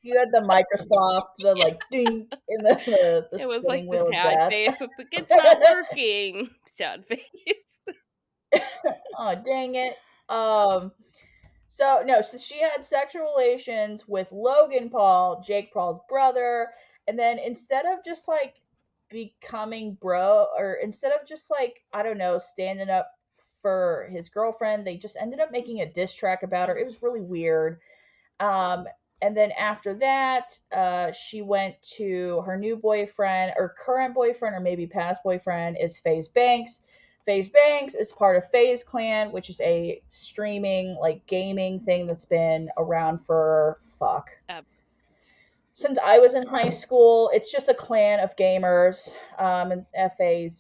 You had the Microsoft, the like ding in the It was spinning like the wheel of sad death. face with the it's not working. Sad face. Oh, dang it. Um, so no, so she had sexual relations with Logan Paul, Jake Paul's brother, and then instead of just like becoming bro, or instead of just like, I don't know, standing up for his girlfriend, they just ended up making a diss track about her. It was really weird. Um, and then after that, she went to her new boyfriend, or current boyfriend, or maybe past boyfriend, is FaZe Banks. FaZe Banks is part of FaZe Clan, which is a streaming, like gaming thing that's been around for fuck. Uh, Since I was in high school, it's just a clan of gamers, and FaZe,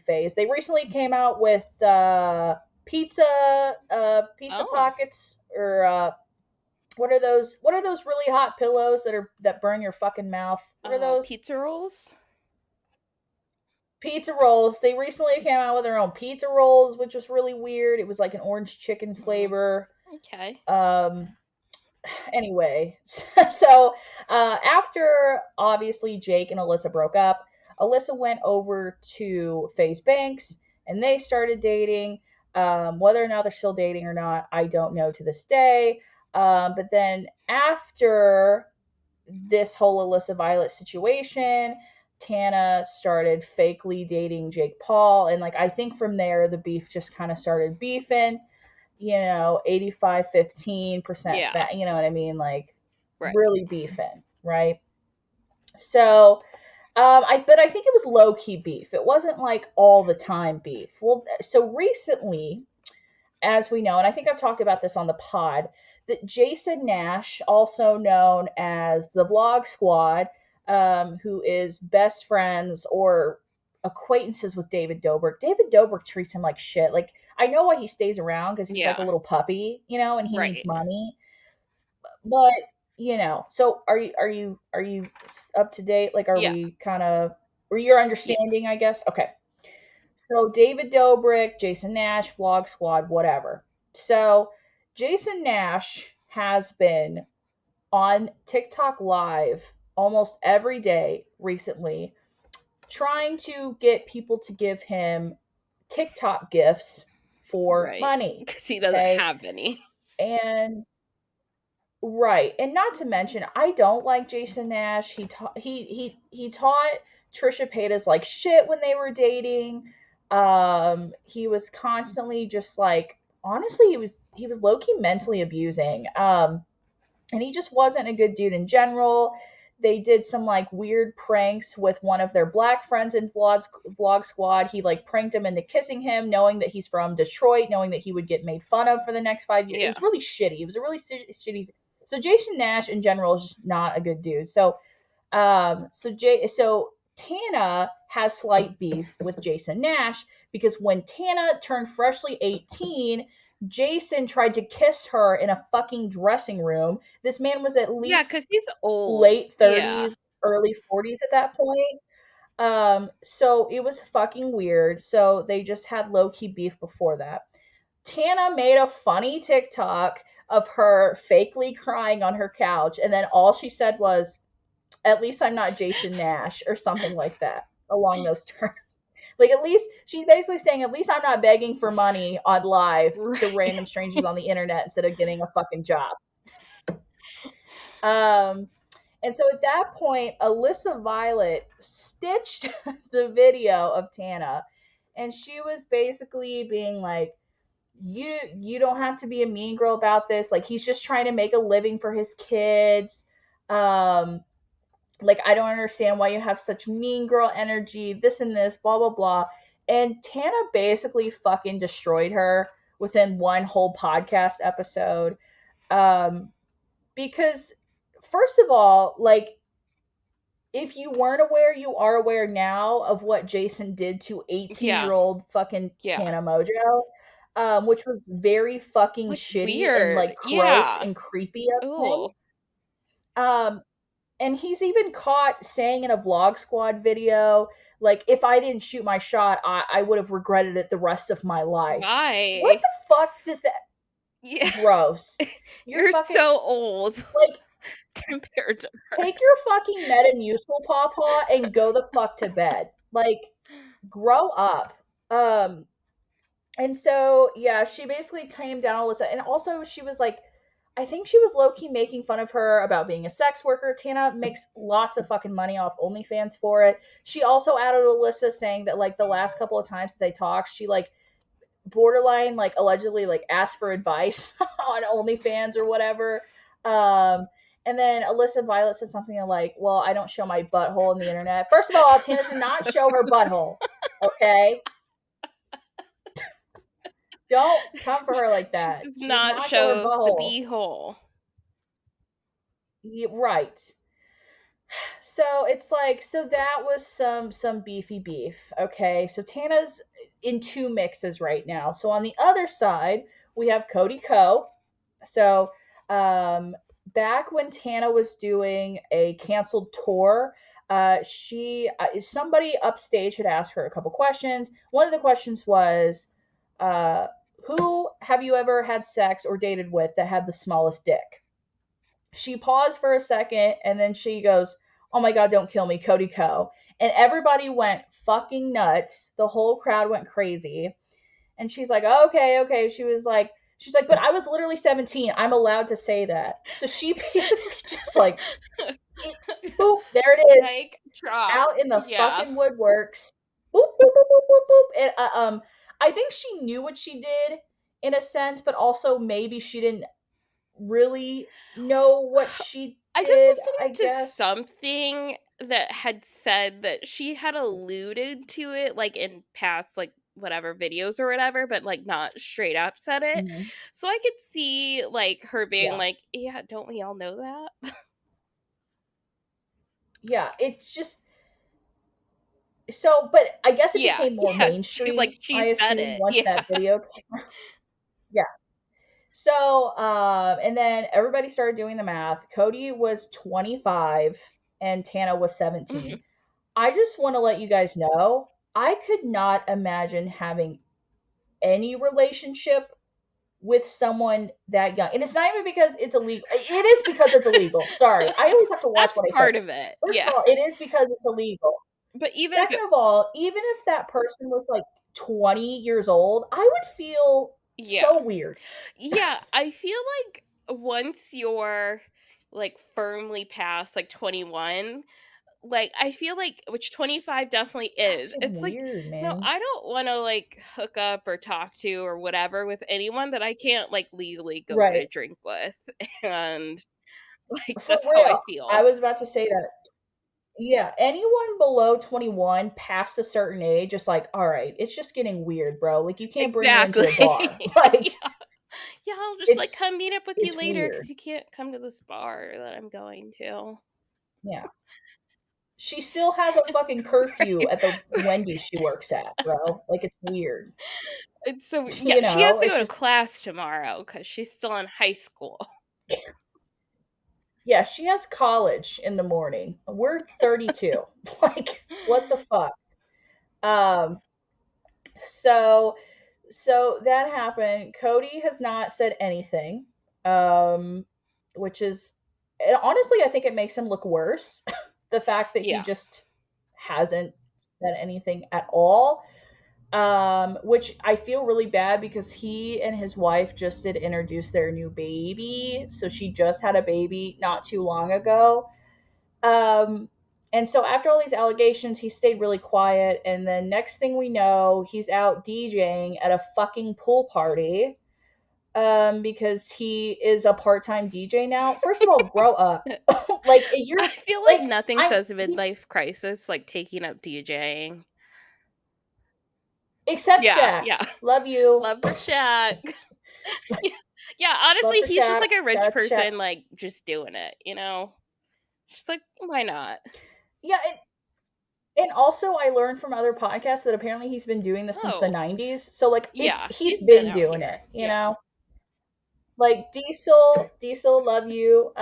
FaZe. They recently came out with pizza oh. pockets, or what are those really hot pillows that burn your fucking mouth? What are Oh, those? pizza rolls? Pizza rolls. They recently came out with their own pizza rolls, which was really weird. It was like an orange chicken Mm, flavor. okay. Um anyway, so after obviously Jake and Alyssa broke up, Alyssa went over to FaZe Banks and they started dating. Whether or not they're still dating or not, I don't know to this day. But then after this whole Alyssa Violet situation, Tana started fakely dating Jake Paul. And like, I think from there, the beef just kind of started beefing, 85-15% Yeah. fat, you know what I mean? Like, Right. really beefing, right? So, but I think it was low key beef. It wasn't like all the time beef. Well, so recently, as we know, and I think I've talked about this on the pod, that Jason Nash, also known as the Vlog Squad, who is best friends or acquaintances with David Dobrik. David Dobrik treats him like shit. Like, I know why he stays around because he's like a Yeah. little puppy, and he needs Right. money. But so are you up to date? Like, are Yeah. we kind of, or your Yeah. understanding? I guess. Okay. So David Dobrik, Jason Nash, Vlog Squad, whatever. So Jason Nash has been on TikTok Live almost every day recently, trying to get people to give him TikTok gifts for Right. money. Because he doesn't Okay. have any. And right. And not to mention, I don't like Jason Nash. He taught Trisha Paytas like shit when they were dating. He was constantly just like, honestly, he was low key mentally abusing. And he just wasn't a good dude in general. They did some like weird pranks with one of their black friends in Vlog Squad. He like pranked him into kissing him, knowing that he's from Detroit, knowing that he would get made fun of for the next 5 years. It Yeah. was really shitty. It was a really shitty. So Jason Nash in general is just not a good dude. So Tana has slight beef with Jason Nash because when Tana turned freshly 18, Jason tried to kiss her in a fucking dressing room. This man was at Yeah, least because he's old. late Yeah. 30s, early 40s at that point. So it was fucking weird. So they just had low key beef before that. Tana made a funny TikTok of her fakely crying on her couch, and then all she said was, "At least I'm not Jason Nash," or something like that, along those terms. Like, at least she's basically saying, at least I'm not begging for money on live to Right. random strangers on the internet instead of getting a fucking job. Um, and so at that point, Alyssa Violet stitched the video of Tana, and she was basically being like, you don't have to be a mean girl about this. Like, he's just trying to make a living for his kids. Like, I don't understand why you have such mean girl energy, this and this, blah blah blah. And Tana basically fucking destroyed her within one whole podcast episode. Um because first of all, like, if you weren't aware, you are aware now of what Jason did to 18-year Yeah. old fucking Yeah. Tana Mojo, which was very fucking Like, shitty and weird. like gross Yeah. and creepy of him. Ooh. Um, and he's even caught saying in a Vlog Squad video, like, if I didn't shoot my shot, I would have regretted it the rest of my life. What Why? the fuck does that? Yeah. Gross. You're You're fucking so old like, compared to her. take your fucking Metamucil pawpaw and go the fuck to bed. Like, grow up. Um, and so yeah, she basically came down Alyssa, and also she was like, I think she was low key making fun of her about being a sex worker. Tana makes lots of fucking money off OnlyFans for it. She also added Alyssa saying that like the last couple of times that they talked, she like borderline like allegedly like asked for advice on OnlyFans or whatever. Um, and then Alyssa Violet said something like, "Well, I don't show my butthole on the internet." First of all, Tana did not show her butthole. Okay, don't come for her like She that. does She does not not show her show the butthole. beehole. Right. So it's like, so that was some beefy beef. Okay, so Tana's in two mixes right now. So on the other side, we have Cody Ko. So back when Tana was doing a canceled tour, she somebody upstage had asked her a couple questions. One of the questions was, uh, "Who have you ever had sex or dated with that had the smallest dick?" She paused for a second and then she goes, "Oh my god, don't kill me, Cody Ko." And everybody went fucking nuts. The whole crowd went crazy. And she's like, "Okay, okay." She's like, "But I was literally 17. I'm allowed to say that." So she basically just like, boop, there it is, Mic drop. out in the Yeah. fucking woodworks. Boop, boop, boop, boop, boop, boop. And I think she knew what she did in a sense, but also maybe she didn't really know what she I was did, I listening to guess. something that had said that she had alluded to it, like, in past, like, whatever videos or whatever, but, like, not straight up said it. Mhm. So I could see, like, her being Yeah. like, "Yeah, don't we all know that?" Yeah, it's just so, but I guess it Yeah, became more yeah. She mainstream, like, she I said assume, it. once Yeah. that video came. Yeah. So, and then everybody started doing the math. Cody was 25 and Tana was 17. Mhm. I just want to let you guys know, I could not imagine having any relationship with someone that young. And it's not even because it's illegal. It is because it's illegal. Sorry. I always have to watch That's what I say. part of it. First of Yeah. all, it is because it's illegal. But even if Second it of all, even if that person was like 20 years old, I would feel yeah. so weird. Yeah, I feel like once you're, like, firmly past, like, 21, like, I feel like which 25 definitely That's is. just It's like, weird, no, man. I don't wanna, like, hook up or talk to or whatever with anyone that I can't, like, legally go get Right. a drink with, and, like, For that's how I real. I feel. was about to say that. Yeah, anyone below 21 past a certain age, it's like, all right, it's just getting weird, bro. Like, you can't bring me Exactly. into a bar. Like, Yeah. Yeah, I'll just, like, it's come meet up with you it's later because weird. you can't come to this bar that I'm going to. Yeah. She still has a fucking curfew Right. at the Wendy's she works at, bro. Like, it's weird. It's so yeah, You she has know, to it's go to just, class tomorrow because she's still in high school. yeah, she has college in the morning. We're 32. Like, what the fuck? Um, so that happened. Cody has not said anything. Which is, and honestly, I think it makes him look worse. The fact that he Yeah. just hasn't said anything at all. Which I feel really bad because he and his wife just did introduce their new baby. So she just had a baby not too long ago. Um, and so after all these allegations, he stayed really quiet. And then next thing we know, he's out DJing at a fucking pool party. Because he is a part-time DJ now. First of all, grow up. Like, you're I feel like like, nothing I'm says a midlife crisis like taking up DJing. except Yeah, Shaq. yeah. Love you. Love for Shaq. Yeah. Yeah, Love honestly, the he's just chat. like a Shout rich out to chat. person, like, just doing it, you know? Just like, why not? Yeah, and also I learned from other podcasts that apparently he's been doing this since the Oh, 90s. So like yeah, he's he's been been out doing here. it, you Yeah. know? Like Diesel, love you.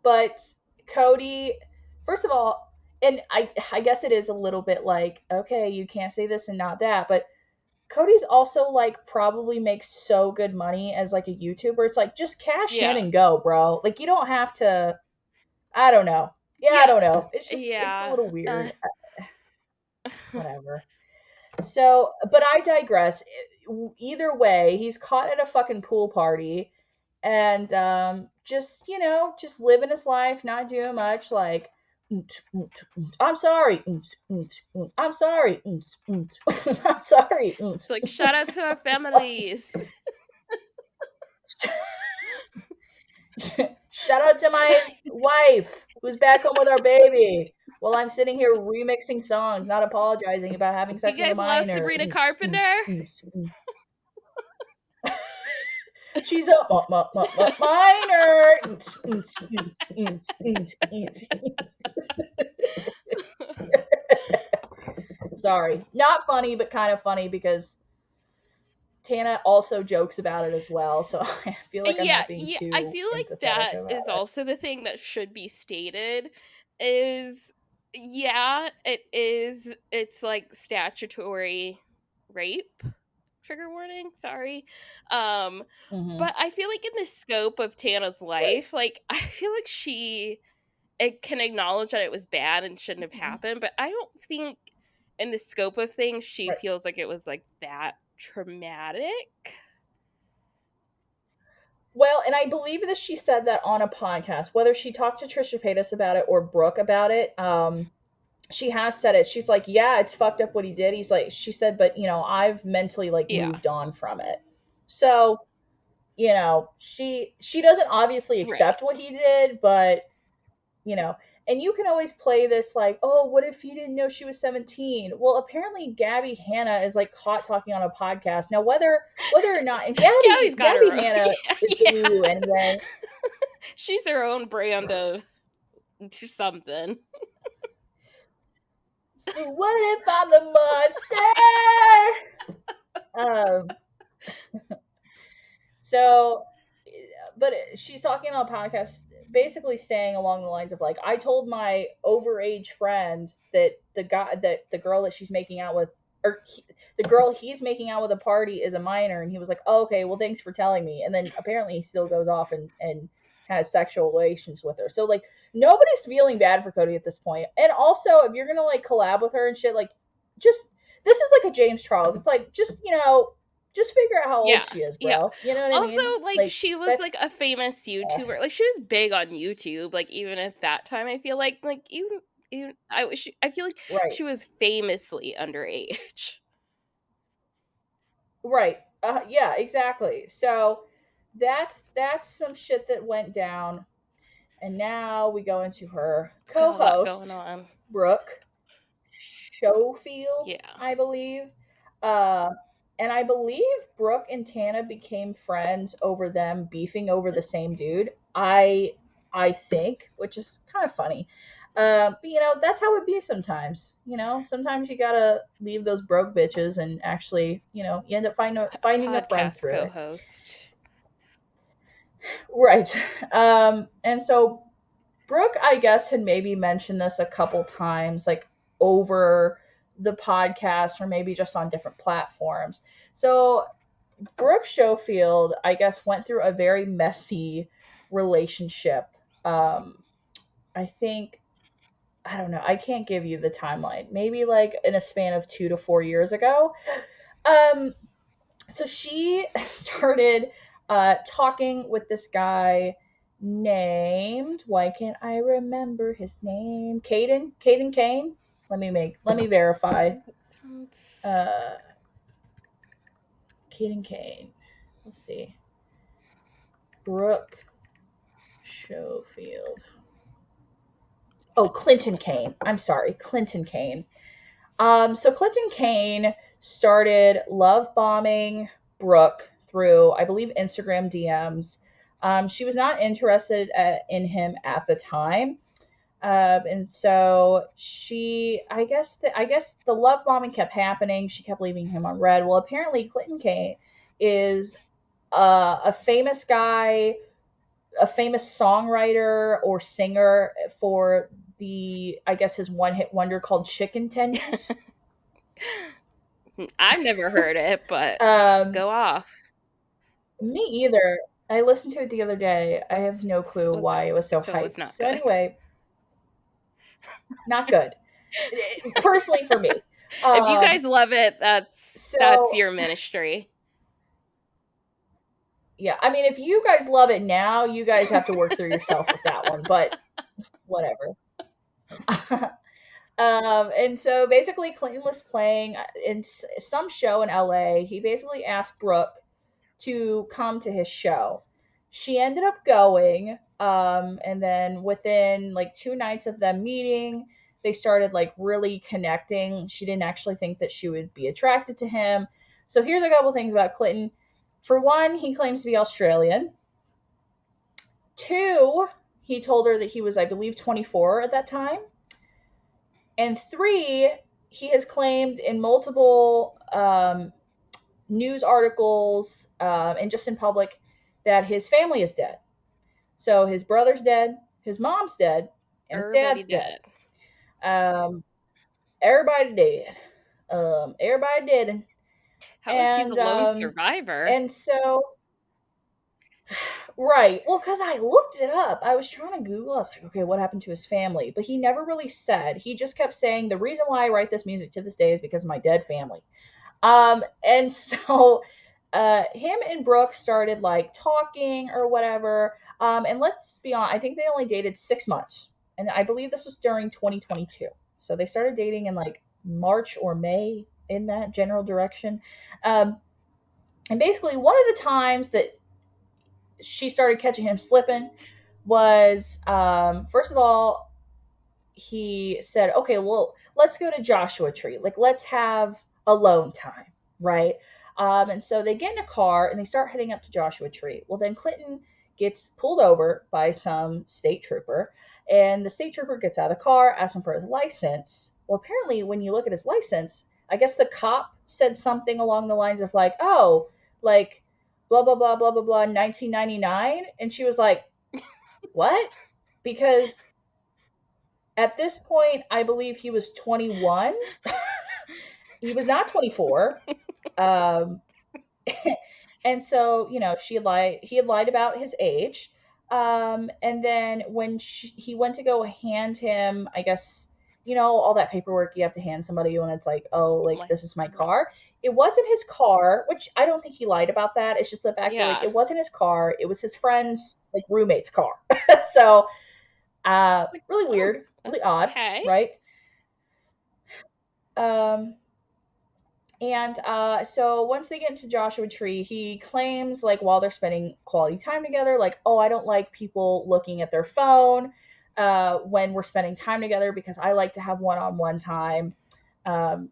But Cody, first of all, and I guess it is a little bit like, okay, you can't say this and not that, but Cody's also like probably makes so good money as like a YouTuber. It's like just cash in Yeah. and go, bro. Like you don't have to. I don't know. Yeah, I Yeah. don't know. It's a Yeah. little weird. Whatever. So, but I digress. Either way, he's caught at a fucking pool party, and just just living his life, not doing much. Like, I'm sorry. I'm sorry. I'm sorry. It's like, shout out to our families. Shout out to my wife who's back home with our baby while I'm sitting here remixing songs, not apologizing about having Do you sex with a guys love minor. Sabrina Carpenter? She's a minor. Sorry. Not funny, but kind of funny because Tana also jokes about it as well. So I feel like I'm Yeah, not being yeah, I too feel like empathetic that about is it. also the thing that should be stated is yeah, it's like statutory rape. Trigger warning, sorry. Um Mm-hmm. but I feel like in the scope of Tana's Right. life, like I feel like it can acknowledge that it was bad and shouldn't have Mm-hmm. happened, but I don't think in the scope of things she Right. feels like it was like that traumatic. Well, and I believe that she said that on a podcast, whether she talked to Trisha Paytas about it or Brooke about it. She has said it. She's like, yeah, it's fucked up what he did. He's like, she said, but I've mentally like Yeah, moved on from it. So, she doesn't obviously right. accept what he did, but you know, and you can always play this like, oh, what if he didn't know she was 17? Well, apparently Gabby Hanna is like caught talking on a podcast. Now, whether or not, and Gabby's got Gabby her own. Hanna is Yeah. Delulu anyway. She's her own brand of something. So what if I'm the monster? Um, so, but she's talking on a podcast, basically saying along the lines of like, I told my overage friend that the girl that she's making out with, the girl he's making out with a party is a minor, and he was like, oh, okay, well, thanks for telling me. And then apparently he still goes off and has sexual relations with her. So like nobody's feeling bad for Cody at this point. And also, if you're gonna like collab with her and shit, like just this is like a James Charles. It's like just figure out how old Yeah, she is, yeah. bro. You know what I Also, mean? like Like she was like that's a famous YouTuber. Like she was big on YouTube. Like even at that time, I feel like even I feel like right, she was famously underage. right. Yeah, exactly. So that's some shit that went down, and now we go into her Got a lot going co-host, on. Brooke Schofield, Yeah, I believe. Uh, and I believe Brooke and Tana became friends over them beefing over the same dude. I think, which is kind of funny. But that's how it be sometimes. Sometimes you gotta leave those broke bitches and actually, you end up finding a friend podcast through it. co-host. Right. And so Brooke, I guess, had maybe mentioned this a couple times, like over the podcast or maybe just on different platforms. So Brooke Schofield, I guess, went through a very messy relationship. Um, I think, I don't know, I can't give you the timeline. Maybe like in a span of 2 to 4 years ago. Um, so she started talking with this guy named, why can't I remember his name? Caden Kane. Let me verify. Sounds Uh, Caden Kane. Let's see. Brooke Schofield. Oh, Clinton Kane. I'm sorry, Clinton Kane. So Clinton Kane started love bombing Brooke through, I believe, Instagram DMs. She was not interested in him at the time. And so I guess the love bombing kept happening. She kept leaving him on red. Well, apparently Clinton Kane is a famous guy, a famous songwriter or singer for I guess his one hit wonder called Chicken Tenders. I've never heard it, but um, go off. Me either. I listened to it the other day. I have no clue Was why it was so so it's hyped. not So good. anyway, not good. Personally for me. If you Um, guys love it, that's so your ministry. yeah, I mean, if you guys love it now, you guys have to work through yourself with that one, but whatever. And so basically, Clinton was playing in some show in LA. He basically asked Brooke to come to his show. She ended up going, and then within like 2 nights of them meeting, they started like really connecting. She didn't actually think that she would be attracted to him. So here's a couple things about Clinton. For one, he claims to be Australian. Two, he told her that he was, I believe, 24 at that time. And three, he has claimed in multiple news articles and just in public that his family is dead. So his brother's dead, his mom's dead, and his Everybody dad's dead. dead. Um, everybody dead. Everybody dead. How is he the And lone um, survivor? and so right. Well, because I looked it up. I was trying to Google. I was like, okay, what happened to his family? But he never really said. He just kept saying the reason why I write this music to this day is because of my dead family. And so him and Brooke started like talking or whatever. And let's be honest, I think they only dated 6 months. And I believe this was during 2022. So they started dating in like March or May in that general direction. Um, and basically, one of the times that she started catching him slipping was first of all, he said, okay, well, let's go to Joshua Tree. Like, let's have alone time, right? And so they get in a car and they start heading up to Joshua Tree. Well, then Clinton gets pulled over by some state trooper, and the state trooper gets out of the car, asks him for his license. Well, apparently, when you look at his license, I guess the cop said something along the lines of, like, oh, like, blah, blah, blah, blah, blah, blah, 1999. And she was like, what? Because at this point, I believe he was 21. He was not 24. Um, and so, he had lied about his age. And then when he went to go hand him, I guess, all that paperwork you have to hand somebody when it's like, oh, like, Like, this is my right. car. It wasn't his car, which I don't think he lied about that. It's just the fact that, like, Yeah. it wasn't his car. It was his friend's, like, roommate's car. So, Like, really oh, weird, really odd, okay. right? Um, and so once they get into Joshua Tree, he claims, like, while they're spending quality time together, like, oh, I don't like people looking at their phone when we're spending time together because I like to have one on one time, um,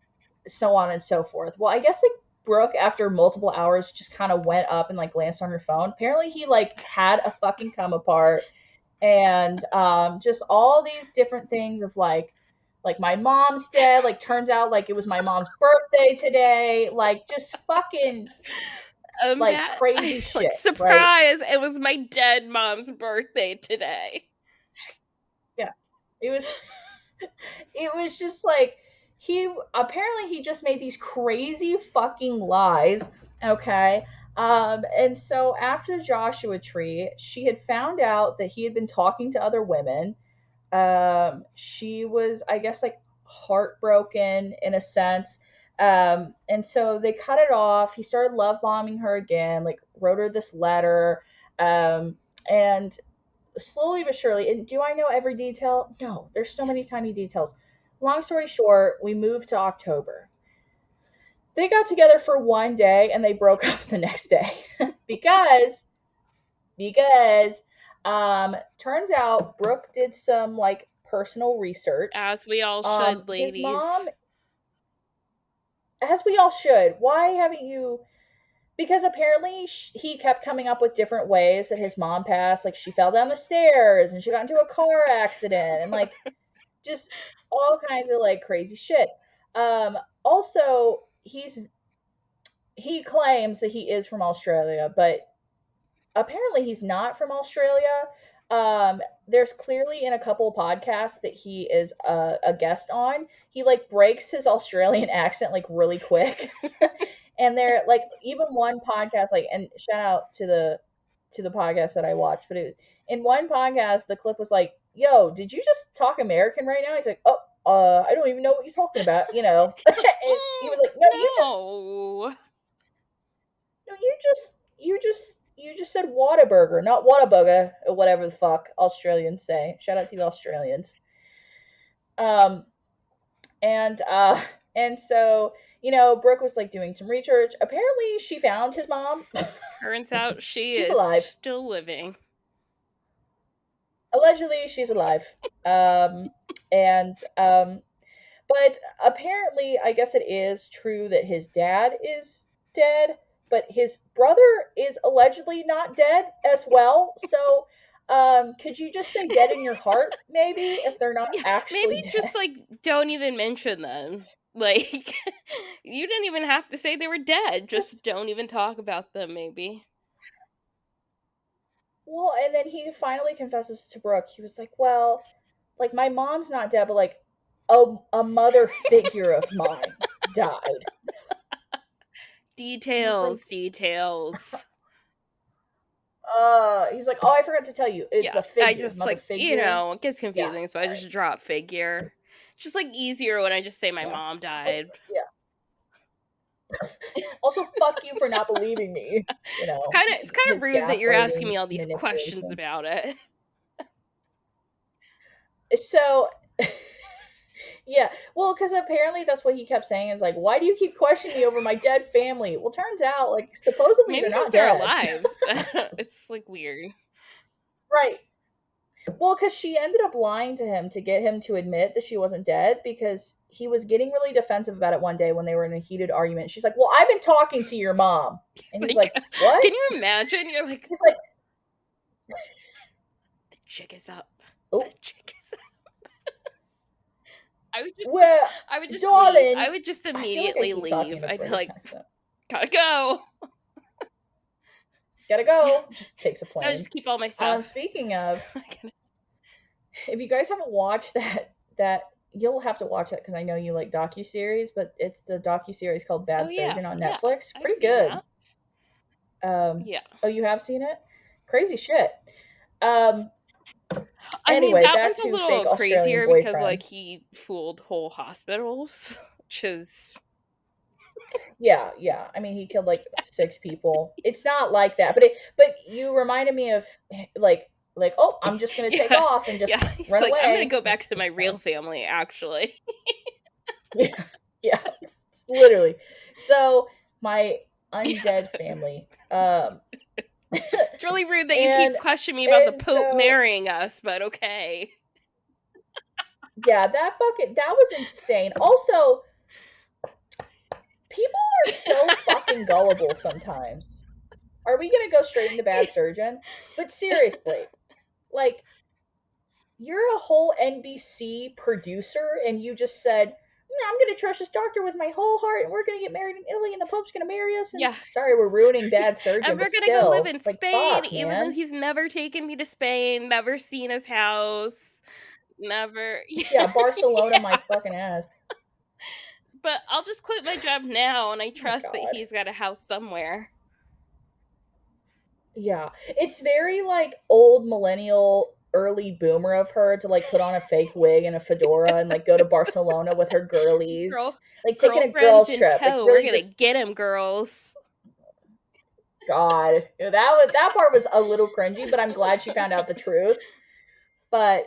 so on and so forth. Well, I guess, like, Brooke, after multiple hours, just kind of went up and, like, glanced on her phone. Apparently, he, like, had a fucking come apart, and just all these different things of, like, my mom's dead, like, turns out, like, it was my mom's birthday today, like, just fucking, like, Matt, crazy like, shit, right? surprise! It was my dead mom's birthday today. Yeah, it was it was just like, he just made these crazy fucking lies. Okay. And so after Joshua Tree, she had found out that he had been talking to other women. She was, I guess, like, heartbroken in a sense. And so they cut it off. He started love bombing her again, like, wrote her this letter. And slowly but surely, and do I know every detail? No, there's so many tiny details. Long story short, we moved to October. They got together for one day and they broke up the next day because because turns out Brooke did some, like, personal research. As we all should, His mom, ladies. as we all should. Why haven't you? because apparently he kept coming up with different ways that his mom passed. Like she fell down the stairs and she got into a car accident and like just all kinds of like crazy shit. Also, he claims that he is from Australia, but apparently he's not from Australia. There's clearly in a couple of podcasts that he is a guest on. He like breaks his Australian accent like really quick, and they're like even one podcast like and shout out to the podcast that I watched, but in one podcast the clip was like, "Yo, did you just talk American right now?" He's like, "Oh, I don't even know what you're talking about," you know. Like, And he was like, "No, no. no, you just said Whataburger, not Whataburger, or whatever the fuck Australians say." Shout out to the Australians. Um, and and so Brooke was like doing some research. Apparently, she found his mom. Turns out she She's is alive. still living. Allegedly, she's alive. Um, and But apparently, I guess it is true that his dad is dead, but his brother is allegedly not dead as well. So, could you just say dead in your heart, maybe, if they're not Yeah, maybe actually just dead? like don't even mention them. Like you didn't even have to say they were dead. Just Just, don't even talk about them, maybe. well, and then he finally confesses to Brooke. He was like, well, like, my mom's not dead, but like, a mother figure of mine died. And he's like, Details. he's like, oh, I forgot to tell you, it's Yeah, the I figure, just mother like, figure. it gets Yeah, confusing, so I just drop figure. It's just like easier when I just say my yeah. mom Also, died. yeah. Also, fuck you for not believing me. It's kind of His rude that you're asking gaslighting me all these questions manipulation. about it. So, yeah. Well, because apparently that's what he kept saying is like, why do you keep questioning me over my dead family? Well, turns out, like, supposedly Maybe they're because not they're dead. alive. It's like weird. Right. Well, because she ended up lying to him to get him to admit that she wasn't dead because he was getting really defensive about it one day when they were in a heated argument. She's like, well, I've been talking to your mom. And he's Like, like, what? can you imagine? You're like, He's like, the chick is up. The oh, chick is up. I would just well, I would just leave. I darling. would just I feel like I immediately keep talking leave. in a I'd be British like, accent. gotta go. Gotta go. Just takes a I plane. just keep all my stuff. Speaking of, if you guys haven't watched that you'll have to watch it because I know you like docu series, but it's the docu series called Oh Bad yeah, Surgeon on yeah. Netflix. I've Pretty seen good. that. Yeah. Oh, you have seen it? Crazy shit. Um, I mean, Anyway, that back one's a to fake little Australian crazier because like boyfriend. he fooled whole hospitals, which is Yeah, yeah. I mean, he killed like 6 people. It's not like that, but you reminded me of like oh, I'm just gonna take yeah, off and just yeah. He's run like, I'm gonna away. go back to my It's kind real of family, actually. yeah, yeah, literally. So my undead family. It's really rude that you keep and questioning me about the and Pope so marrying us, but okay. yeah, that was insane. Also, people are so fucking gullible sometimes. Are we gonna go straight into bad surgeon? But seriously, like you're a whole NBC producer and you just said, "No, I'm going to trust this doctor with my whole heart and we're going to get married in Italy and the Pope's going to marry us." And Yeah. sorry, we're ruining Bad Surgeon, And but we're gonna go live still, in like, Spain, fuck, even though man. he's never taken me to Spain, never seen his house, never. Yeah, Barcelona, Yeah. my fucking ass. But I'll just quit my job now, and I Oh my trust that God. he's got a house somewhere. Yeah. It's very like old millennial, early boomer of her to like put on a fake wig and a fedora and like go to Barcelona with her girlies, Girl, like taking a girlfriends girls' in trip, like tow. We're really gonna just get him, girls. God, that part was a little cringy, but I'm glad she found out the truth. But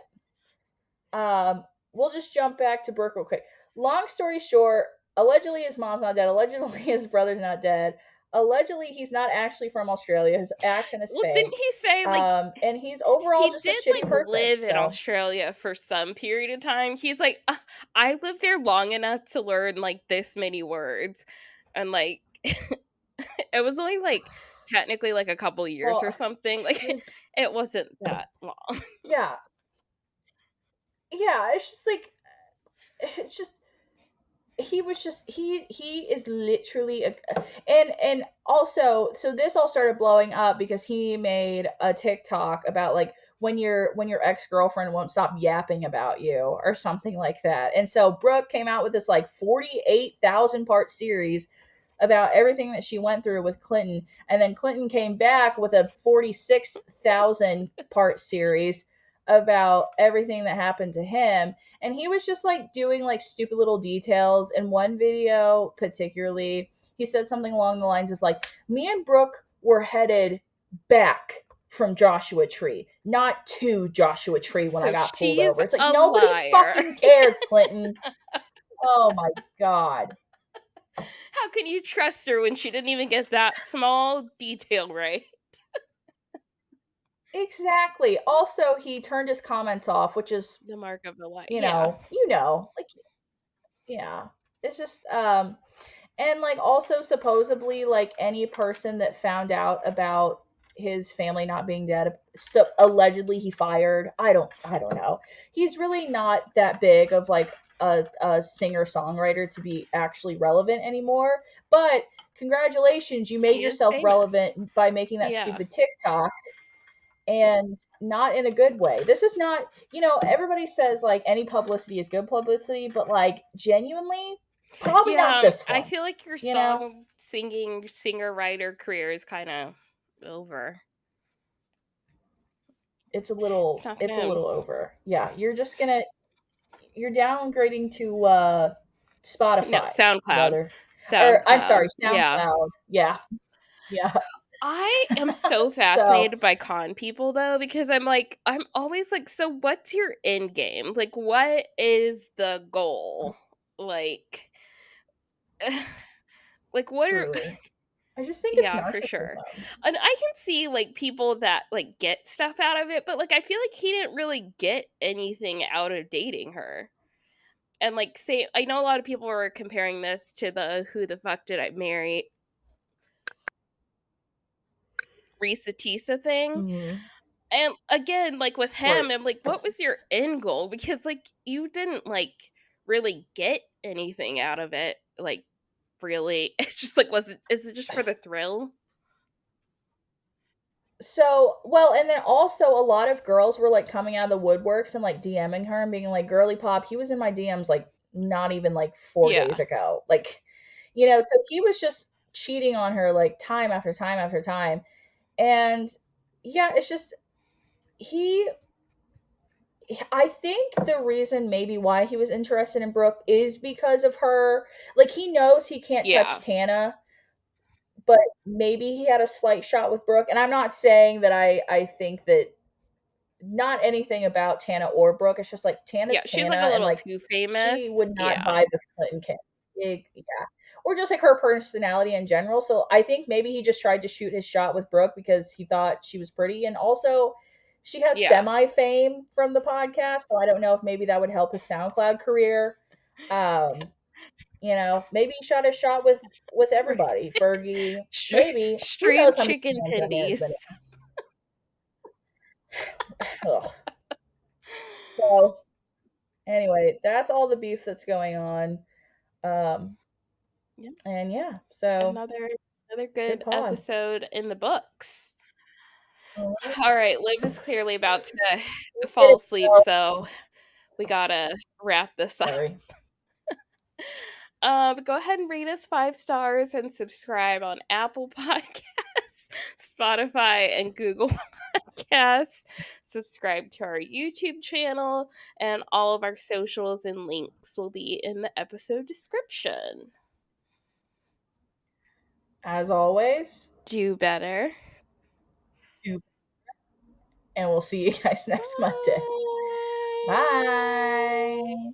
we'll just jump back to Brooke real quick. Long story short, allegedly his mom's not dead. Allegedly his brother's not dead. Allegedly he's not actually from Australia. His accent is Well, didn't fake. he say like And he's overall he just a did shitty like person. live in So Australia for some period of time? He's like, I lived there long enough to learn like this many words," and like It was only, like, technically, like, a couple years or Well, something, like, like, it wasn't that long. yeah. Yeah, it's just like it's just he was just he is literally a and also so this all started blowing up because he made a TikTok about like when your ex-girlfriend won't stop yapping about you or something like that. And so Brooke came out with this like 48,000 part series about everything that she went through with Clinton, and then Clinton came back with a 46,000 part series about everything that happened to him, and he was just like doing like stupid little details. In one video particularly, he said something along the lines of like, me and Brooke were headed back from Joshua Tree, not to Joshua Tree when I So got pulled she's over. It's like a nobody liar. fucking cares, Clinton. Oh my god. How can you trust her when she didn't even get that small detail right? Exactly. Also, he turned his comments off, which is, The mark of the liar. Yeah. like yeah. It's just and like also supposedly like any person that found out about his family not being dead, so allegedly he fired. I don't know. He's really not that big of like a singer songwriter to be actually relevant anymore. But congratulations, you made He is yourself famous. relevant by making that Yeah. stupid TikTok, and not in a good way. This is not, everybody says like any publicity is good publicity, but like genuinely, probably not Yeah, this I one, feel like your you know? singer-writer career is kinda over. It's not It's a gonna little over. Yeah, you're downgrading to no, Spotify, SoundCloud. brother. Or I'm SoundCloud, sorry, yeah. SoundCloud. Yeah. Yeah. I am so So, fascinated by con people though, because I'm always like, "So what's your end game? Like, what is the goal?" Like like, what are truly. I just think it's yeah, for sure. narcissism. And I can see, like, people that, like, get stuff out of it, but, like, I feel like he didn't really get anything out of dating her. And, like, say I know a lot of people were comparing this to the "Who the fuck did I marry?" Risa Tisa thing. Mhm. And, again, like, with Right. him, I'm like, "What was your end goal?" Because, like, you didn't, like, really get anything out of it, like, really. It's just like, was it is it just for the thrill? So, well, and then also a lot of girls were like coming out of the woodworks and like DMing her and being like, "Girly pop, he was in my DMs like not even like 4 days Yeah. ago." Like, so he was just cheating on her like time after time after time. And yeah, it's just he I think the reason maybe why he was interested in Brooke is because of her. Like he knows he can't touch Yeah. Tana, but maybe he had a slight shot with Brooke. And I'm not saying that I think that not anything about Tana or Brooke. It's just like Yeah, Tana's she's, like, a Tana, and little like too she famous. would not Yeah. vibe with Clinton Kim. Yeah, or just like her personality in general. So I think maybe he just tried to shoot his shot with Brooke because he thought she was pretty, and also she has Yeah. semi fame from the podcast. So I don't know if maybe that would help his SoundCloud career. Um, maybe he shot his shot with everybody. Fergie, Stre maybe. Who stream knows how many chicken fans that man's been tendies. in. Ugh. So anyway, that's all the beef that's going on. Um, Yeah, and yeah, so another good good pod. episode in the books. All right. Alright, Liv is clearly about to We did fall it, asleep, girl. so we gotta wrap this up. Sorry. Go ahead and rate us 5 stars and subscribe on Apple Podcasts, Spotify, and Google Podcasts. Subscribe to our YouTube channel, and all of our socials and links will be in the episode description. As always, Do better. and we'll see you guys next Monday. Bye. Bye.